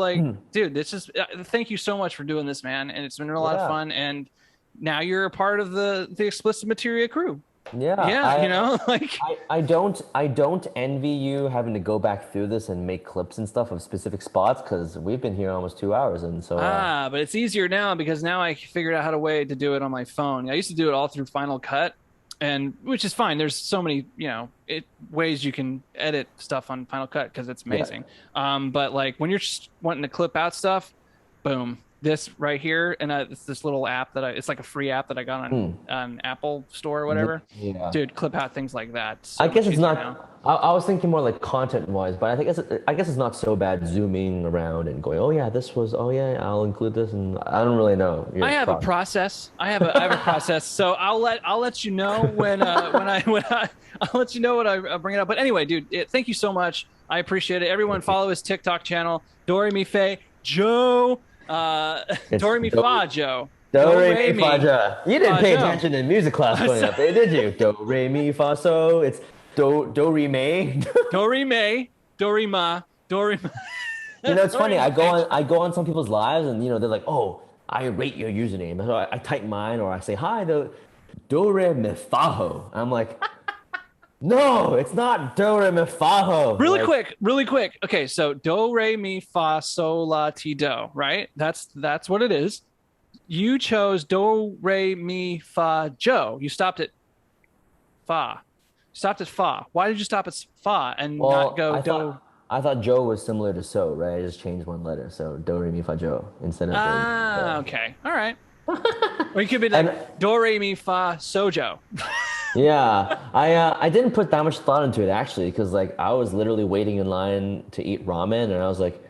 this is thank you so much for doing this, man, and it's been a lot of fun. And now you're a part of the XPlicit Materia crew. I don't envy you having to go back through this and make clips and stuff of specific spots because we've been here almost 2 hours, and so but it's easier now because now I figured out how to do it on my phone. I used to do it all through Final Cut, and which is fine. There's so many ways you can edit stuff on Final Cut because it's amazing. But like when you're just wanting to clip out stuff, boom. This right here, and it's this little app it's like a free app that I got on Apple Store or whatever. Yeah. Dude, clip out things like that. So I guess it's not. I was thinking more like content-wise, but I guess it's not so bad zooming around and going, I'll include this, and I don't really know. I have a process. I have a process. So I'll let you know when I'll let you know when I bring it up. But anyway, dude, thank you so much. I appreciate it. Everyone, follow his TikTok channel, Doremifajo. Doremifajo. Doremifajo. You didn't pay attention in music class growing up, did you? Do re mi fa so. It's do re me. Do re me. Do re ma. Do re ma. It's funny. I go on some people's lives, and they're like, "Oh, I rate your username." So I type mine, or I say hi. Doremifajo. I'm like, no, it's not Doremifajo. Really quick. Okay, so do, re, mi, fa, sol, la, ti, do, right? That's what it is. You chose do, re, mi, fa, jo. You stopped at fa. Stopped at fa. Why did you stop at fa and not Well, go I do? thought I thought Joe was similar to so, right? I just changed one letter, so do re mi fa jo instead of do re mi fa Ah, jo. okay. All right. Or you could be And like do, re, mi, fa, sojo. yeah, I didn't put that much thought into it actually, because like I was literally waiting in line to eat ramen, and I was like,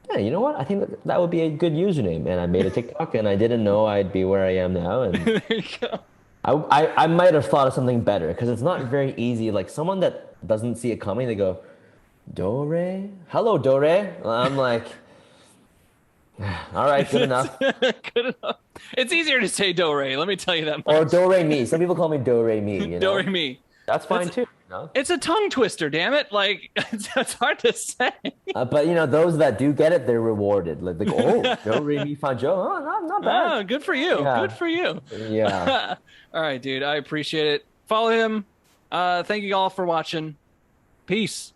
yeah, you know what? I think that would be a good username, and I made a TikTok, and I didn't know I'd be where I am now, and There you go. I might have thought of something better because it's not very easy. Like someone that doesn't see it coming, they go, Dore? Hello, Dore. I'm like, all right, good enough. Good enough. It's easier to say do, re. Let me tell you that Or much. Do Re Mi. Some people call me Do Re Mi, you Do, re, know? mi. That's fine That's too, you know? it's a tongue twister, damn it. Like it's hard to say. But you know, those that do get it, they're rewarded. Like they go, oh, Do Re Mi Fa Jo. Oh, not bad. Oh, good for you. Good Yeah. for you. Yeah. All right, dude. I appreciate it. Follow him. Thank you all for watching. Peace.